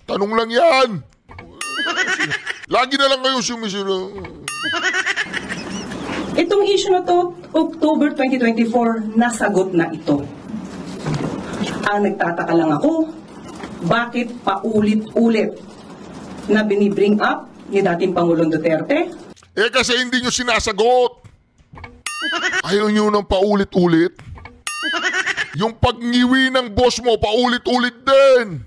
Speaker 2: Tanong lang yan. Lagi na lang kayo sumisira.
Speaker 14: Itong issue na to, October 2024, nasagot na ito. Ang nagtataka lang ako, bakit paulit-ulit na binibring up ni dating Pangulong Duterte?
Speaker 2: Kasi hindi nyo sinasagot. Ayaw nyo nang paulit-ulit. Yung pagngiwi ng boss mo, paulit-ulit din.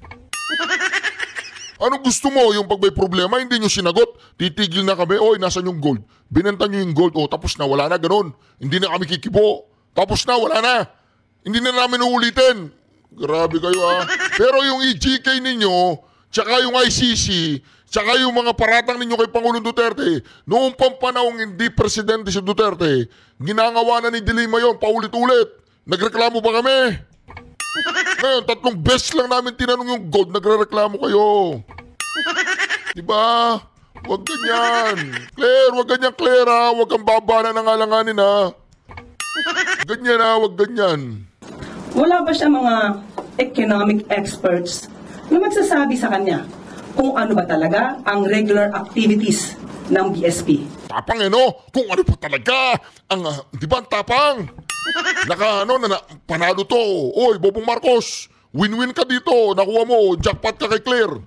Speaker 2: Anong gusto mo? Yung pag may problema, hindi nyo sinagot. Titigil na kami, nasan yung gold? Binenta nyo yung gold, tapos na, wala na, ganun. Hindi na kami kikibo. Tapos na, wala na. Hindi na namin uulitin. Grabe kayo Pero yung EGK ninyo, tsaka yung ICC, tsaka yung mga paratang ninyo kay Pangulong Duterte, noong pampanahong hindi presidente si Duterte, ginagawa na ni Dilima yon paulit-ulit. Nagreklamo ba kami? Ngayon, 3 beses lang namin tinanong yung gold, nagre-reklamo kayo. Diba? Huwag ganyan. Claire, huwag ganyan, Claire Huwag kang babana ng alanganin Ganyan huwag ganyan.
Speaker 14: Wala ba siya mga economic experts na magsasabi sa kanya kung ano ba talaga ang regular activities ng BSP?
Speaker 2: Tapang kung ano pa talaga ang, di ba ang tapang? Panalo to. Oy, Bobong Marcos, win-win ka dito. Nakuha mo, jackpot ka kay Claire.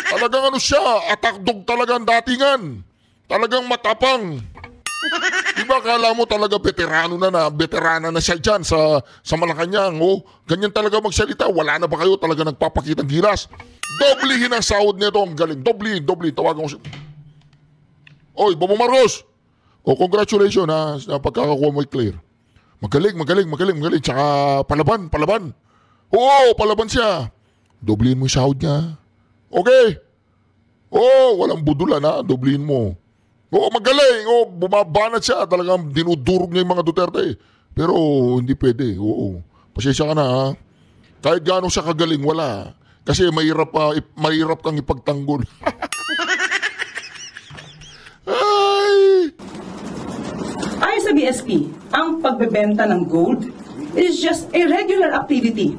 Speaker 2: Talagang siya, attack dog talaga ang datingan. Talagang matapang. Diba kala mo talaga veterana na siya dyan sa Malacanang. Ganyan talaga magsalita. Wala na ba kayo talaga nagpapakitang gilas? Doblehin ang sahod nito. Ang galing. Doblehin. Tawagan ko siya. Oy, Bobong Marcos. Congratulations sa pagkakakuha mo kay Claire. Magaling. Tsaka palaban. Oo, palaban siya. Doblehin mo yung sahod niya. Okay. Walang budulan Doblehin mo. Magaling. Bumabanat siya. Talagang dinudurog niya yung mga Duterte. Pero hindi pwede. Pasensya ka na Kahit gaano siya kagaling, wala. Kasi mahirap kang ipagtanggol.
Speaker 14: Ayon sa BSP, ang pagbebenta ng gold is just a regular activity.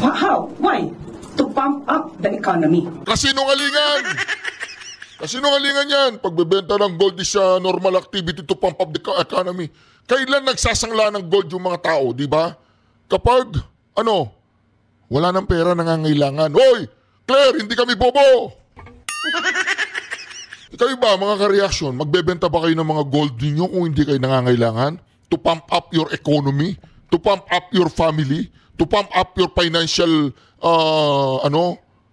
Speaker 14: How? Why? To pump up the economy.
Speaker 2: Kasinungalingan yan. Pagbebenta ng gold is a normal activity to pump up the economy. Kailan nagsasangla ng gold yung mga tao, di ba? Kapag, wala ng pera, nangangailangan. Hoy! Claire, hindi kami bobo! Kayo ba, mga ka-reaction, magbebenta ba kayo ng mga gold ninyo kung hindi kayo nangangailangan? To pump up your economy? To pump up your family? To pump up your financial,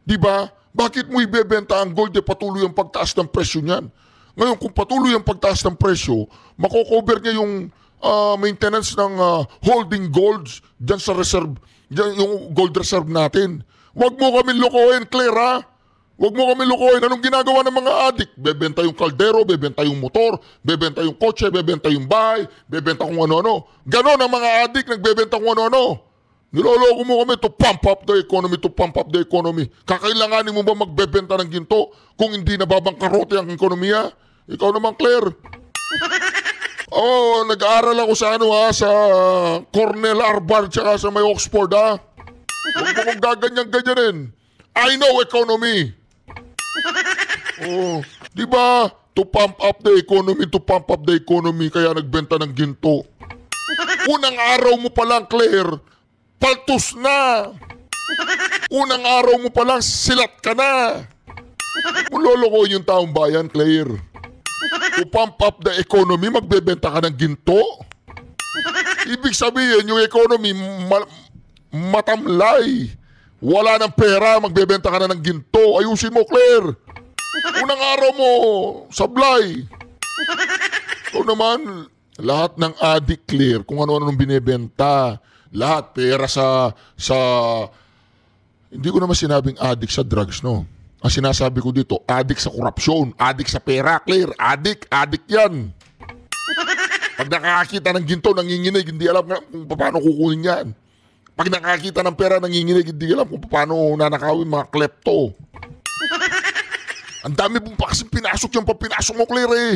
Speaker 2: di ba? Bakit mo ibebenta ang gold patuloy ang pagtaas ng presyo niyan? Ngayon, kung patuloy ang pagtaas ng presyo, makocover niya yung maintenance ng holding golds dyan sa reserve, dyan yung gold reserve natin. Huwag mo kami lokohin, Claire, Huwag mo kami lukuhin. Anong ginagawa ng mga adik? Bebenta yung kaldero, bebenta yung motor, bebenta yung kotse, bebenta yung bahay, bebenta kung ano-ano. Ganon ang mga adik, nagbebenta kung ano-ano. Niloloko mo kami to pump up the economy, to pump up the economy. Kakailanganin mo ba magbebenta ng ginto kung hindi nababangkarote ang ekonomiya? Ikaw naman, Claire. Nag-aaral ako sa sa Cornell, Harvard, tsaka sa may Oxford, ha? Huwag mo gaganyan-ganyanin. I know economy. Di ba? To pump up the economy, kaya nagbenta ng ginto. Unang araw mo pa lang, Claire, paltos na. Unang araw mo pa lang, silat ka na. Muloloko yung taong bayan, Claire. To pump up the economy, magbebenta ka ng ginto. Ibig sabihin, yung economy matamlay. Wala ng pera, magbebenta ka na ng ginto. Ayusin mo, Claire. Unang araw mo, sablay. O naman, lahat ng addict, Claire, kung ano-ano binebenta. Lahat, pera sa hindi ko naman sinabing addict sa drugs, no? Ang sinasabi ko dito, addict sa korupsyon, addict sa pera, Claire, addict yan. Pag nakakita ng ginto, nanginginig, hindi alam kung paano kukunin yan. Pag nakakita ng pera, nanginginig, hindi alam kung paano nanakawin mga klepto. Ang dami pong pa kasing pinasok yung papinasok mo, Claire, eh.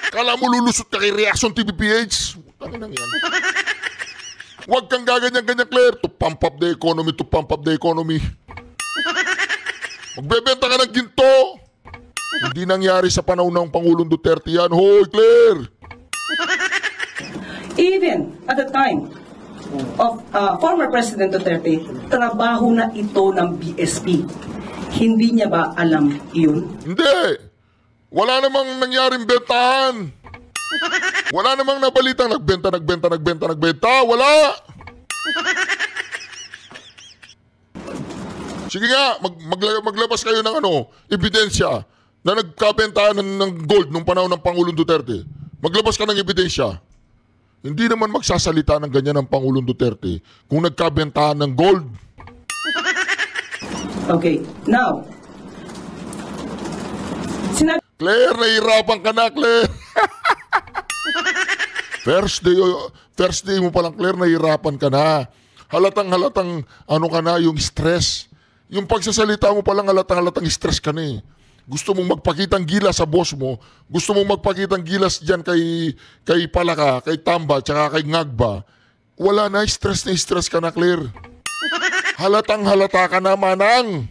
Speaker 2: Kala mo lulusot ka kay Reaction TVPH? Tanginang yan. Huwag kang gaganyan-ganyan, Claire. To pump up the economy. Magbebenta ka ng ginto. Hindi nangyari sa panahon ng Pangulong Duterte yan. Hoy, Claire!
Speaker 14: Even at the time of former President Duterte, trabaho na ito ng BSP. Hindi niya ba alam iyon?
Speaker 2: Hindi! Wala namang nangyaring bentahan. Wala namang nabalitang nagbenta. Wala! Sige nga, maglabas kayo ng ebidensya na nagkabentahan ng gold nung panahon ng Pangulong Duterte. Maglabas ka ng ebidensya. Hindi naman magsasalita ng ganyan ng Pangulong Duterte kung nagkabentahan ng gold.
Speaker 14: Okay, now,
Speaker 2: Claire, nahihirapan ka na, Claire. First day mo palang, Claire, nahihirapan ka na. Halatang ka na, yung stress. Yung pagsasalita mo palang halatang stress ka na eh. Gusto mong magpakitang gilas sa boss mo. Gusto mong magpakitang gilas dyan kay Palaka, kay Tamba, tsaka kay Ngagba. Wala na, stress ka na, Claire. Halatang halata ka na, Manang.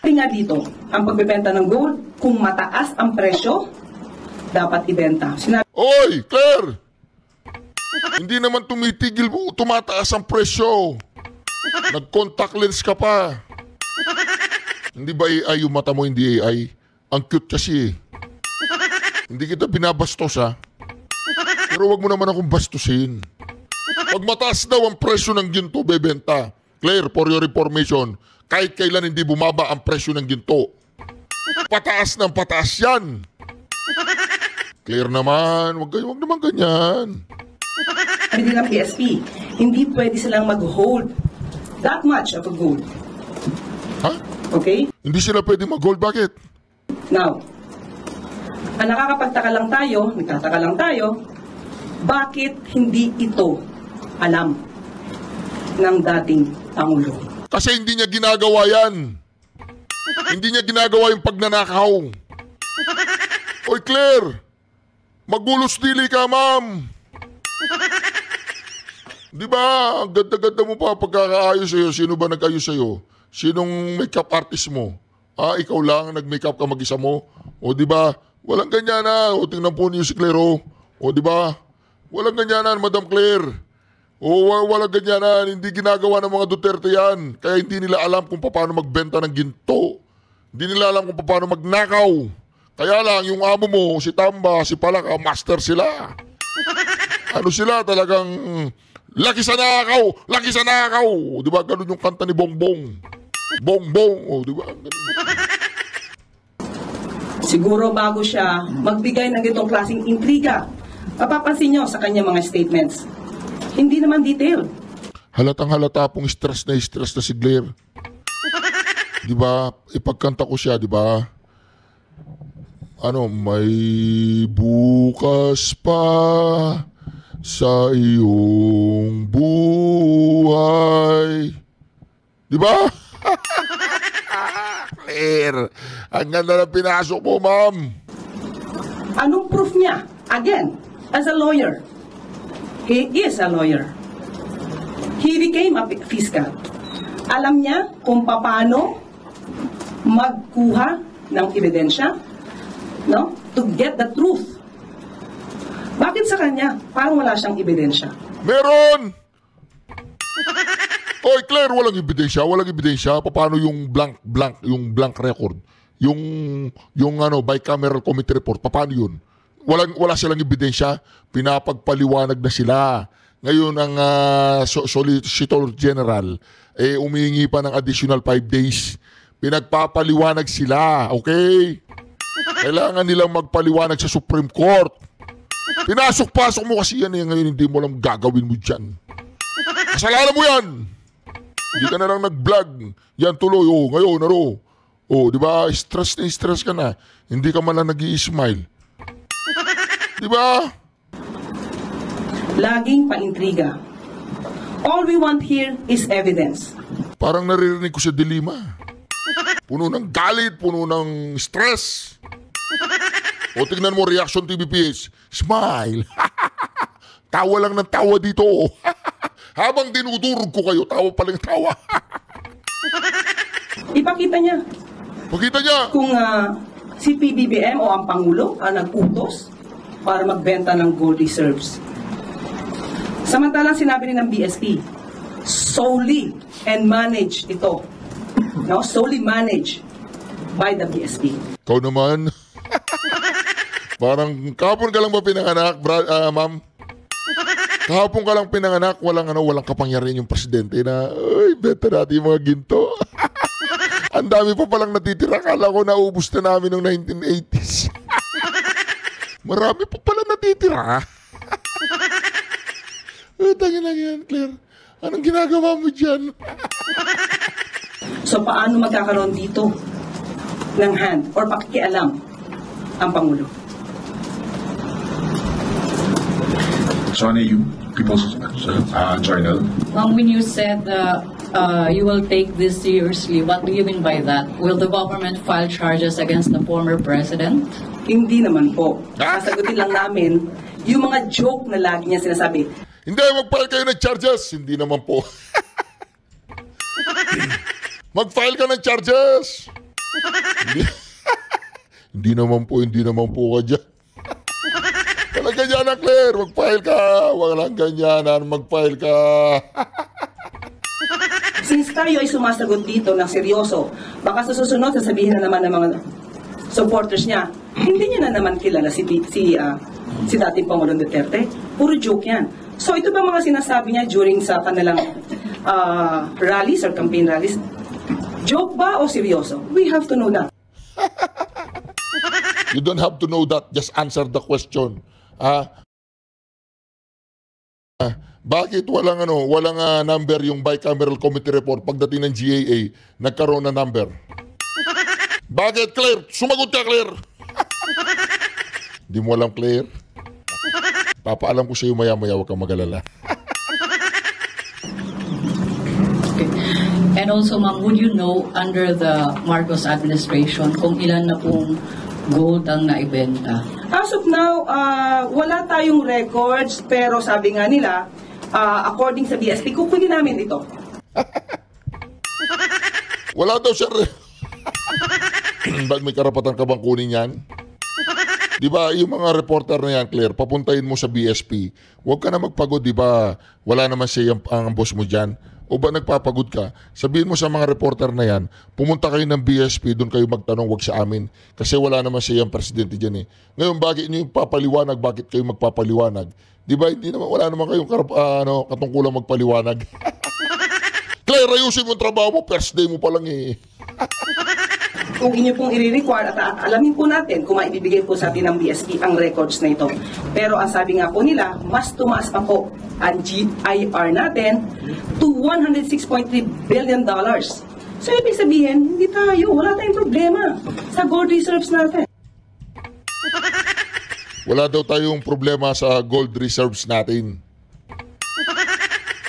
Speaker 14: Sabi nga dito, ang pagbebenta ng gold, kung mataas ang presyo, dapat ibenta.
Speaker 2: Oy, Claire! Hindi naman tumitigil mo, tumataas ang presyo. Nag-contact lens ka pa. Hindi ba AI yung mata mo, hindi AI? Ang cute kasi eh. Hindi kita binabastos, ha? Pero wag mo naman akong bastusin. Pag mataas daw ang presyo ng ginto, bebenta. Claire, for your information, kahit kailan hindi bumaba ang presyo ng ginto. Pataas ng pataas yan. Claire naman, wag naman ganyan.
Speaker 14: Sabi ng PSP, hindi pwede silang mag-hold that much of a gold.
Speaker 2: Ha?
Speaker 14: Okay?
Speaker 2: Hindi sila pwede mag-hold, bakit?
Speaker 14: Now, ang nagtataka lang tayo, bakit hindi ito alam ng dating Pangulo?
Speaker 2: Kasi hindi niya ginagawa yan. Hindi niya ginagawa yung pagnanakaw. Oy, Claire, magulos dili ka, ma'am. Di ba, ang ganda-ganda mo pa pagkakaayos sa'yo. Sino ba nag-ayos sa'yo? Sinong makeup artist mo? Ikaw lang, nag-makeup ka mag-isa mo? O di ba, walang ganyanan. O tingnan po niyo si Claire, o di ba? Walang ganyanan, Madam Claire. Walang ganyanan. Hindi ginagawa ng mga Duterte yan. Kaya hindi nila alam kung paano magbenta ng ginto. Hindi nila alam kung paano magnakaw. Kaya lang, yung amo mo, si Tamba, si Palaka, master sila. Ano sila talagang laki sa nakaw. Di ba, ganun yung kanta ni Bongbong. Bongbong, di ba?
Speaker 14: Siguro bago siya magbigay ng itong klaseng intriga, mapapansin nyo sa kanya mga statements. Hindi naman detailed.
Speaker 2: Halatang halata pong stress na si Claire. Di ba, ipagkanta ko siya, di ba? May bukas pa sa iyong buhay. Di ba? Claire, ang ganda na pinasok mo, ma'am.
Speaker 14: Anong proof niya? Again, as a lawyer. He is a lawyer. He became a fiscal. Alam niya kung paano magkuha ng ebidensya, no? To get the truth. Bakit sa kanya parang wala siyang ebidensya?
Speaker 2: Meron! Oy, Claire, walang ebidensya. Paano yung blank record? Yung bicameral committee report, paano yun? Wala silang ebidensya. Pinapagpaliwanag na sila. Ngayon, ang Solicitor General, umihingi pa ng additional 5 days. Pinagpapaliwanag sila, okay? Kailangan nilang magpaliwanag sa Supreme Court. Pinasok-pasok mo kasi yan ngayon, hindi mo alam gagawin mo dyan. Kasalanan mo yan! Hindi ka na lang nag-vlog. Yan tuloy, ngayon, di ba, stress ka na. Hindi ka man lang nag-i-smile. Di ba?
Speaker 14: Laging paintriga. All we want here is evidence.
Speaker 2: Parang naririnig ko sa dilima. Puno ng galit, puno ng stress. O tignan mo, Reaction TVPH. Smile. Tawa lang ng tawa dito. Habang dinudurog ko kayo, tawa pa lang tawa.
Speaker 14: Ipakita niya.
Speaker 2: Pakita niya.
Speaker 14: Kung si PBBM o ang Pangulo ang nag-utos para magbenta ng gold reserves. Samantalang sinabi rin ng BSP, solely and managed ito. No? Solely managed by the BSP.
Speaker 2: Ikaw naman. Parang kahapon ka lang ba pinanganak, ma'am? Kahapon ka lang pinanganak, walang kapangyarihan yung presidente na, beta natin yung mga ginto. Ang dami pa palang natitira. Kala ko naubos na namin noong 1980s. Marami pa pala natitira. Tangin lang yan, Claire. Anong ginagawa mo dyan?
Speaker 14: So paano magkakaroon dito ng hand or pakikialam ang Pangulo?
Speaker 13: Johnny, you, People's Journal.
Speaker 16: When you said you will take this seriously, what do you mean by that? Will the government file charges against the former president?
Speaker 14: Hindi naman po. Sasagutin lang namin yung mga joke na lagi niya sinasabi.
Speaker 2: Hindi, mag-file kayo ng charges. Hindi naman po. Mag-file ka ng charges. Hindi naman po ka dyan. Walang ganyanan, Claire. Mag-file ka. Walang ganyanan. Mag-file ka.
Speaker 14: Since tayo ay sumasagot dito ng seryoso, baka sa susunod sasabihin na naman ng mga supporters niya, hindi niya na naman kilala si dating Pangulong Duterte. Puro joke yan. So ito ba mga sinasabi niya during sa kanilang rallies or campaign rallies? Joke ba o seryoso? We have to know that.
Speaker 2: You don't have to know that. Just answer the question. Bakit walang number yung bicameral committee report pagdating ng GAA nagkaroon ng number? Bakit, Claire? Sumagot ka, Claire. Hindi mo alam, Claire. Papaalam ko sa iyo maya-maya, huwag kang mag-alala.
Speaker 16: Okay. And also, ma'am, would you know under the Marcos administration kung ilan na pong gold ang naibenta?
Speaker 14: As of now, wala tayong records, pero sabi nga nila, according sa BSP, kukunin namin ito.
Speaker 2: Wala daw siya. Ba't may karapatan ka bang kunin yan? Di ba, yung mga reporter na yan, Claire, papuntahin mo sa BSP. Huwag ka na magpagod, di ba? Wala naman siya ang boss mo dyan. O ba nagpapagod ka? Sabihin mo sa mga reporter na yan, pumunta kayo ng BSP, doon kayo magtanong, wag sa amin. Kasi wala naman siya ang presidente dyan eh. Ngayon, bakit nyo yung papaliwanag? Bakit kayo magpapaliwanag? Di ba, hindi naman, wala naman kayong katungkulang magpaliwanag. Claire, ayusin mo ang trabaho mo, first day mo pa lang eh.
Speaker 14: Kung inyo pong i-require at alamin po natin kung maibibigay po sa atin ng BSP ang records na ito. Pero ang sabi nga po nila, mas tumaas pa po ang GIR natin to $106.3 billion. So ibig sabihin, hindi tayo, wala tayong problema sa gold reserves natin.
Speaker 2: wala daw tayong problema sa gold reserves natin.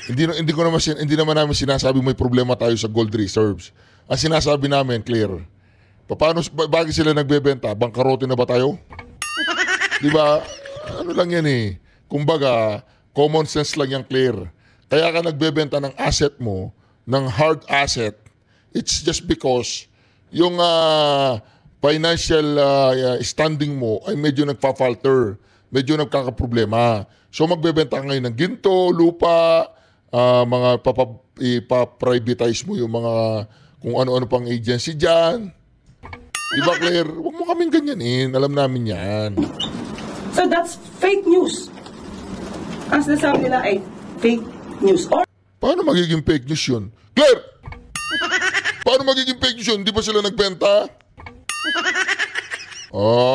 Speaker 2: Hindi naman namin sinasabi may problema tayo sa gold reserves. Ang sinasabi namin, clear. Bakit sila nagbebenta? Bangkarote na ba tayo? Di ba? Ano lang yan eh. Kumbaga, common sense lang yan, clear. Kaya ka nagbebenta ng asset mo, ng hard asset, it's just because yung financial standing mo ay medyo nagpa-falter, medyo nagkakaproblema. So magbebenta ka ngayon ng ginto, lupa, mga ipa-privatize mo yung mga kung ano-ano pang agency dyan. Diba, Claire? Huwag mo kaming ganyanin. Alam namin yan.
Speaker 14: So that's fake news. Ang sinasabi nila ay fake news.
Speaker 2: Paano magiging fake news yun? Claire! Paano magiging fake news yun? Hindi ba sila nagbenta?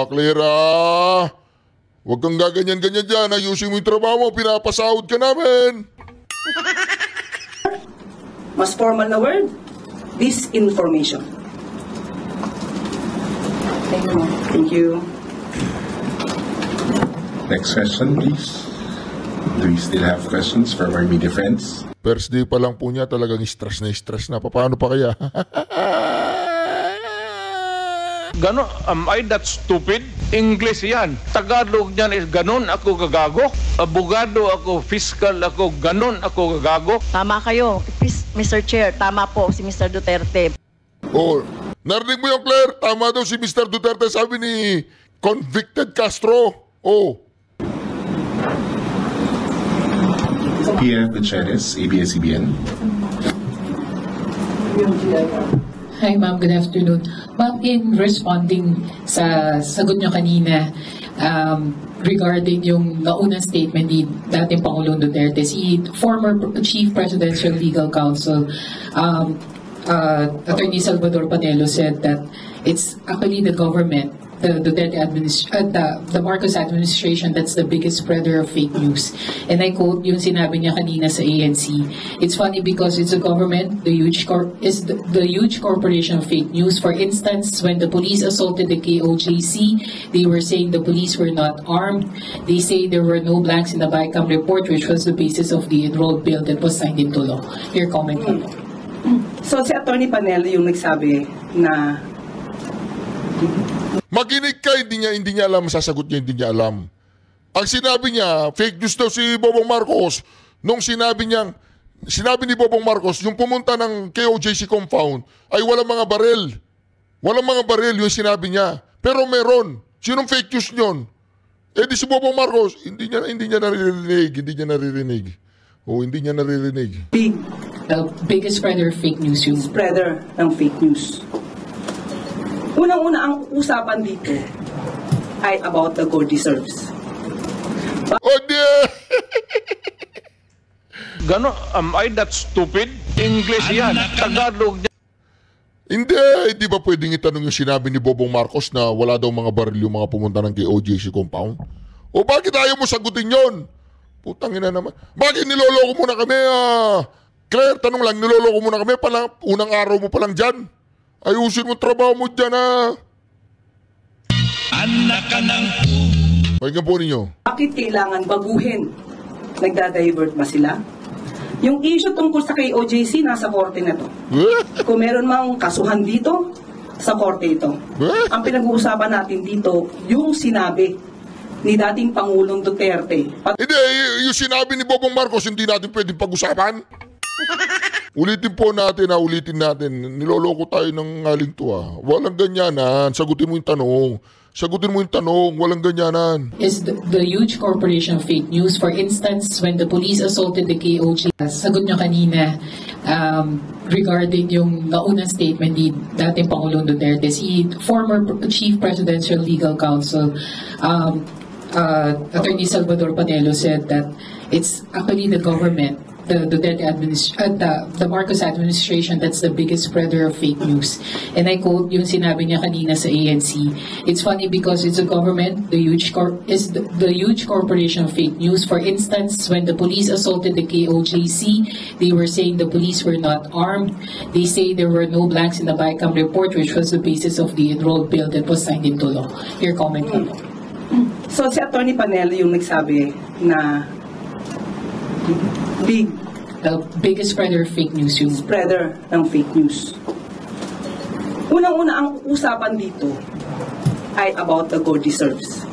Speaker 2: Claire, huwag kang gaganyan-ganyan dyan. Ayusin mo yung trabaho mo. Pinapasahod ka namin.
Speaker 14: Mas formal na word, disinformation. Thank you.
Speaker 13: Next question, please. Do we still have questions from our media friends?
Speaker 2: First day pa lang po niya, talagang stress na. Paano pa kaya?
Speaker 17: Ganon, am I that stupid? English yan. Tagalog niyan is ganon ako gagago. Abogado ako, fiscal ako, ganon ako gagago.
Speaker 18: Tama kayo, Mr. Chair. Tama po si Mr. Duterte.
Speaker 2: Oh, narinig mo yung Claire? Tama daw si Mr. Duterte, sabi ni convicted Castro. Oh.
Speaker 13: Pia Gutierrez, ABS-CBN.
Speaker 19: Hi ma'am, good afternoon. Ma'am, in responding sa sagot nyo kanina regarding yung naunang statement ni dating Pangulong Duterte, si former Chief Presidential Legal Counsel, Attorney Salvador Panelo said that it's actually the government, the Duterte the Marcos administration that's the biggest spreader of fake news. And I quote yung sinabi niya kanina sa ANC. It's funny because it's the government, the huge corporation of fake news. For instance, when the police assaulted the KOJC, they were saying the police were not armed. They say there were no blanks in the BICAM report, which was the basis of the enrolled bill that was signed into law. Your comment po.
Speaker 14: So si Attorney Panelo yung nagsabi na
Speaker 2: Makinig ka, hindi niya alam, sasagot niya, hindi niya alam. Ang sinabi niya, fake news daw si Bobong Marcos, nung sinabi ni Bobong Marcos, yung pumunta ng KOJC compound, ay walang mga baril. Walang mga baril yung sinabi niya. Pero meron. Sinong fake news nyon? Di si Bobong Marcos, hindi niya naririnig. Hindi niya naririnig.
Speaker 19: The biggest spreader of fake news yung
Speaker 14: spreader ng fake news. Unang-una ang usapan dito ay about the gold reserves.
Speaker 17: Ganon, am I that stupid? English yan. Tagalog niya.
Speaker 2: Hindi ba pwedeng itanong yung sinabi ni Bobong Marcos na wala daw mga baril yung mga pumunta ng KOJC compound? O bakit ayaw mo sagutin yon? Putang ina naman. Bakit niloloko mo na kami? Claire, tanong lang, niloloko mo na kami unang araw mo pa lang dyan? Ayusin mo trabaho mo dyan,
Speaker 3: Anak ka ng...
Speaker 2: Pakinggan po ninyo.
Speaker 14: Bakit kailangan baguhin? Nagda-divert ba sila? Yung issue tungkol sa KOJC, nasa korte na to. Kung meron mang kasuhan dito, sa korte ito. Ang pinag-uusapan natin dito, yung sinabi ni dating Pangulong Duterte.
Speaker 2: Hindi, yung sinabi ni Bobong Marcos, hindi natin pwedeng pag-usapan. Ulitin natin. Niloloko tayo ng ngaling to. Walang ganyanan. Sagutin mo yung tanong. Walang ganyanan.
Speaker 19: Is the huge corporation of fake news. For instance, when the police assaulted the KOJ, sagot nyo kanina regarding yung naunang statement ni dating Pangulong Duterte, si former Chief Presidential Legal Counsel, Attorney Salvador Panelo said that it's actually the government, the Duterte the Marcos administration that's the biggest spreader of fake news. And I quote yung sinabi niya kanina sa ANC. It's funny because it's the government, the huge corporation of fake news. For instance, when the police assaulted the KOJC, they were saying the police were not armed. They say there were no blanks in the BICAM report, which was the basis of the enrolled bill that was signed into law. Your comment po.
Speaker 14: So si Attorney Panelo yung nagsabi na
Speaker 19: The biggest spreader of fake news yung
Speaker 14: spreader ng fake news. Unang-una, ang usapan dito ay about the gold reserves.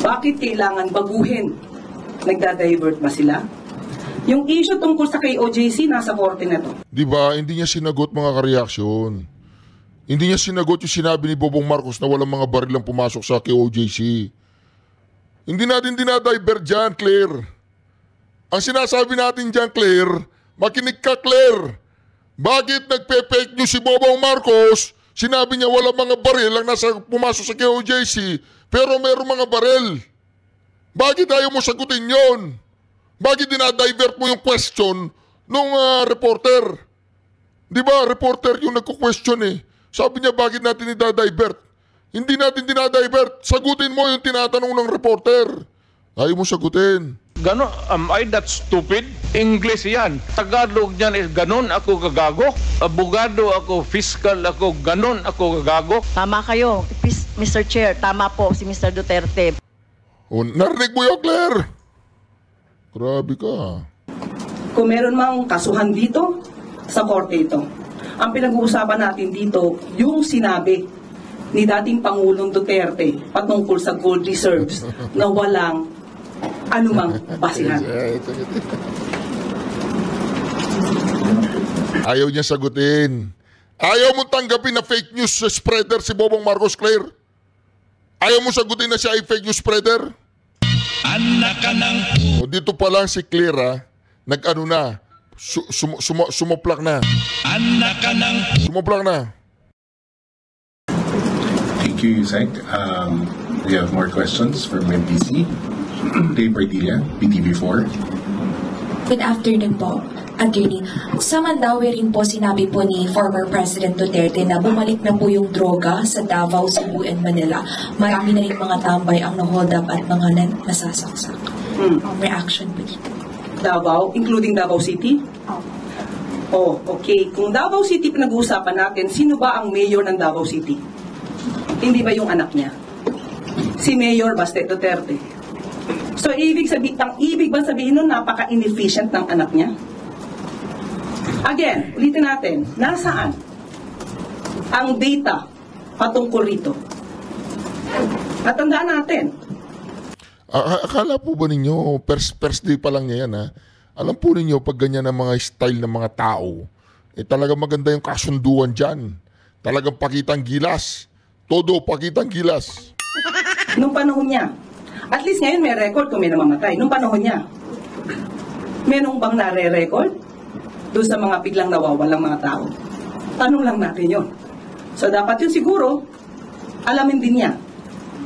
Speaker 14: Bakit kailangan baguhin? Nagda-divert ba sila? Yung issue tungkol sa KOJC, nasa korte na to.
Speaker 2: Di ba, hindi niya sinagot mga kareaksyon. Hindi niya sinagot yung sinabi ni Bobong Marcos na walang mga baril ang pumasok sa KOJC. Hindi natin dinadivert dyan, Claire. Ang sinasabi natin dyan, Claire, makinig ka, Claire. Bakit nagpe-fake news si Bobong Marcos? Sinabi niya walang mga baril ang pumasok sa KOJC, pero mayroong mga baril. Bakit ayaw mo sagutin yon? Bakit dinadivert mo yung question nung reporter? Di ba, reporter yung nagko-question eh. Sabi niya, bakit natin dinadivert? Hindi natin dinadivert. Sagutin mo yung tinatanong ng reporter. Ayaw mo sagutin.
Speaker 17: Ganon, am I that stupid? English yan. Tagalog niyan is ganon ako gagago. Abogado ako, fiscal ako, ganon ako gagago.
Speaker 18: Tama kayo, Mr. Chair. Tama po si Mr. Duterte.
Speaker 2: O, narinig mo yun, Claire? Grabe ka.
Speaker 14: Kung meron mang kasuhan dito, sa korte ito. Ang pinag-uusapan natin dito, yung sinabi ni dating Pangulong Duterte patungkol sa gold reserves na walang anumang basihan.
Speaker 2: Ayaw niya sagutin. Ayaw mo tanggapin na fake news spreader si Bobong Marcos, Claire? Ayaw mo sagutin na siya ay fake news spreader?
Speaker 3: Anak ka ng...
Speaker 2: O dito pa lang si Claire, nag-ano na, sumaplak na.
Speaker 3: Anak ka ng...
Speaker 2: Sumaplak na.
Speaker 13: Thank you, Yusek. We have more questions from MPC. Dave Padilla, PTV4.
Speaker 20: Good afternoon po. Attorney, sa Mandaue rin po sinabi po ni former President Duterte na bumalik na po yung droga sa Davao, Cebu, and Manila. Marami na rin mga tambay ang na-hold up at mga nasasaksak. Reaction po dito.
Speaker 14: Davao, including Davao City? Oh, okay. Kung Davao City pinag-uusapan natin, sino ba ang mayor ng Davao City? Hindi ba yung anak niya? Si Mayor Baste Duterte. So, ang ibig ba sabihin nun, napaka-inefficient ng anak niya? Again, ulitin natin, nasaan ang data patungkol rito? At tandaan natin.
Speaker 2: Akala po ba ninyo, first day pa lang niya yan ha? Alam po ninyo, pag ganyan ang mga style ng mga tao, talagang maganda yung kasunduan dyan. Talagang pakitang gilas. Todo pakitang gilas.
Speaker 14: Nung panahon niya, at least ngayon may record kung may namamatay. Nung panahon niya, meron bang nare-record doon sa mga biglang nawawalang mga tao? Tanong lang natin yon. So dapat yun siguro, alamin din niya.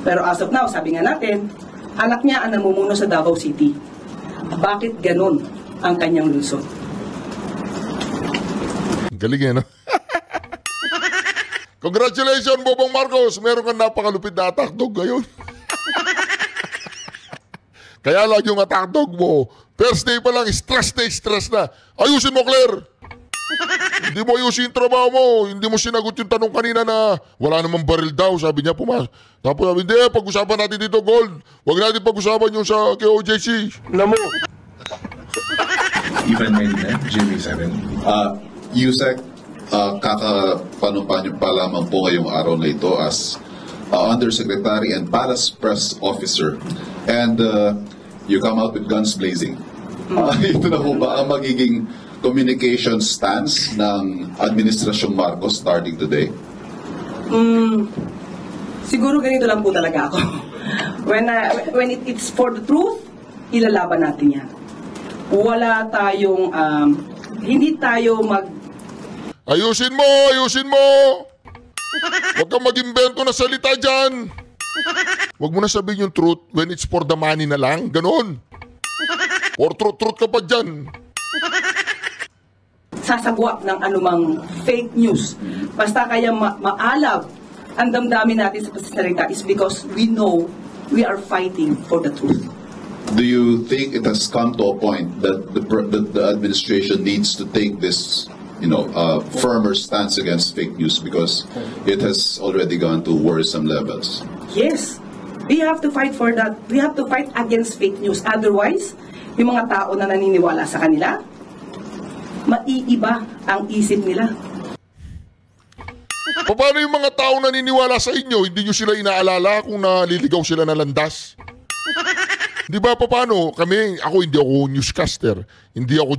Speaker 14: Pero as of now, sabi nga natin, anak niya ang namumuno sa Davao City. Bakit ganun ang kanyang lungsod?
Speaker 2: Galing no? Congratulations, Bobong Marcos! Meron kang napakalupit na attack dog ngayon. Kaya lang yung attack dog mo, first day pa lang, stress na. Ayusin mo, Claire! Hindi mo ayusin yung trabaho mo. Hindi mo sinagot yung tanong kanina na wala namang baril daw, sabi niya pumas. Tapos sabi, hindi, pag-usapan natin dito, Gold. Huwag natin pag-usapan yung sa KOJC. Namo.
Speaker 13: Ivan Medina, GMA7.
Speaker 21: Yusek, kakapanumpa niyo pa lamang po ngayong araw na ito as Undersecretary and Palace Press Officer. And you come out with guns blazing. Ito na po ba ang magiging communication stance ng Administrasyong Marcos starting today?
Speaker 14: Siguro ganito lang po talaga ako. When it's for the truth, ilalaban natin yan. Wala tayong, hindi tayo
Speaker 2: Ayusin mo! Huwag kang mag-imbento na salita dyan! Huwag mo na sabihin yung truth when it's for the money na lang, ganon. Or truth ka pa dyan.
Speaker 14: Sasagwa ng anumang fake news. Basta kaya maalab ang damdamin natin sa pagsasalita is because we know we are fighting for the truth.
Speaker 21: Do you think it has come to a point that the administration needs to take this, firmer stance against fake news because it has already gone to worrisome levels?
Speaker 14: Yes. We have to fight for that. We have to fight against fake news. Otherwise, yung mga tao na naniniwala sa kanila, maiiba ang isip nila.
Speaker 2: Paano yung mga tao naniniwala sa inyo? Hindi nyo sila inaalala kung naliligaw sila na landas? Di ba paano? Ako hindi ako newscaster. Hindi ako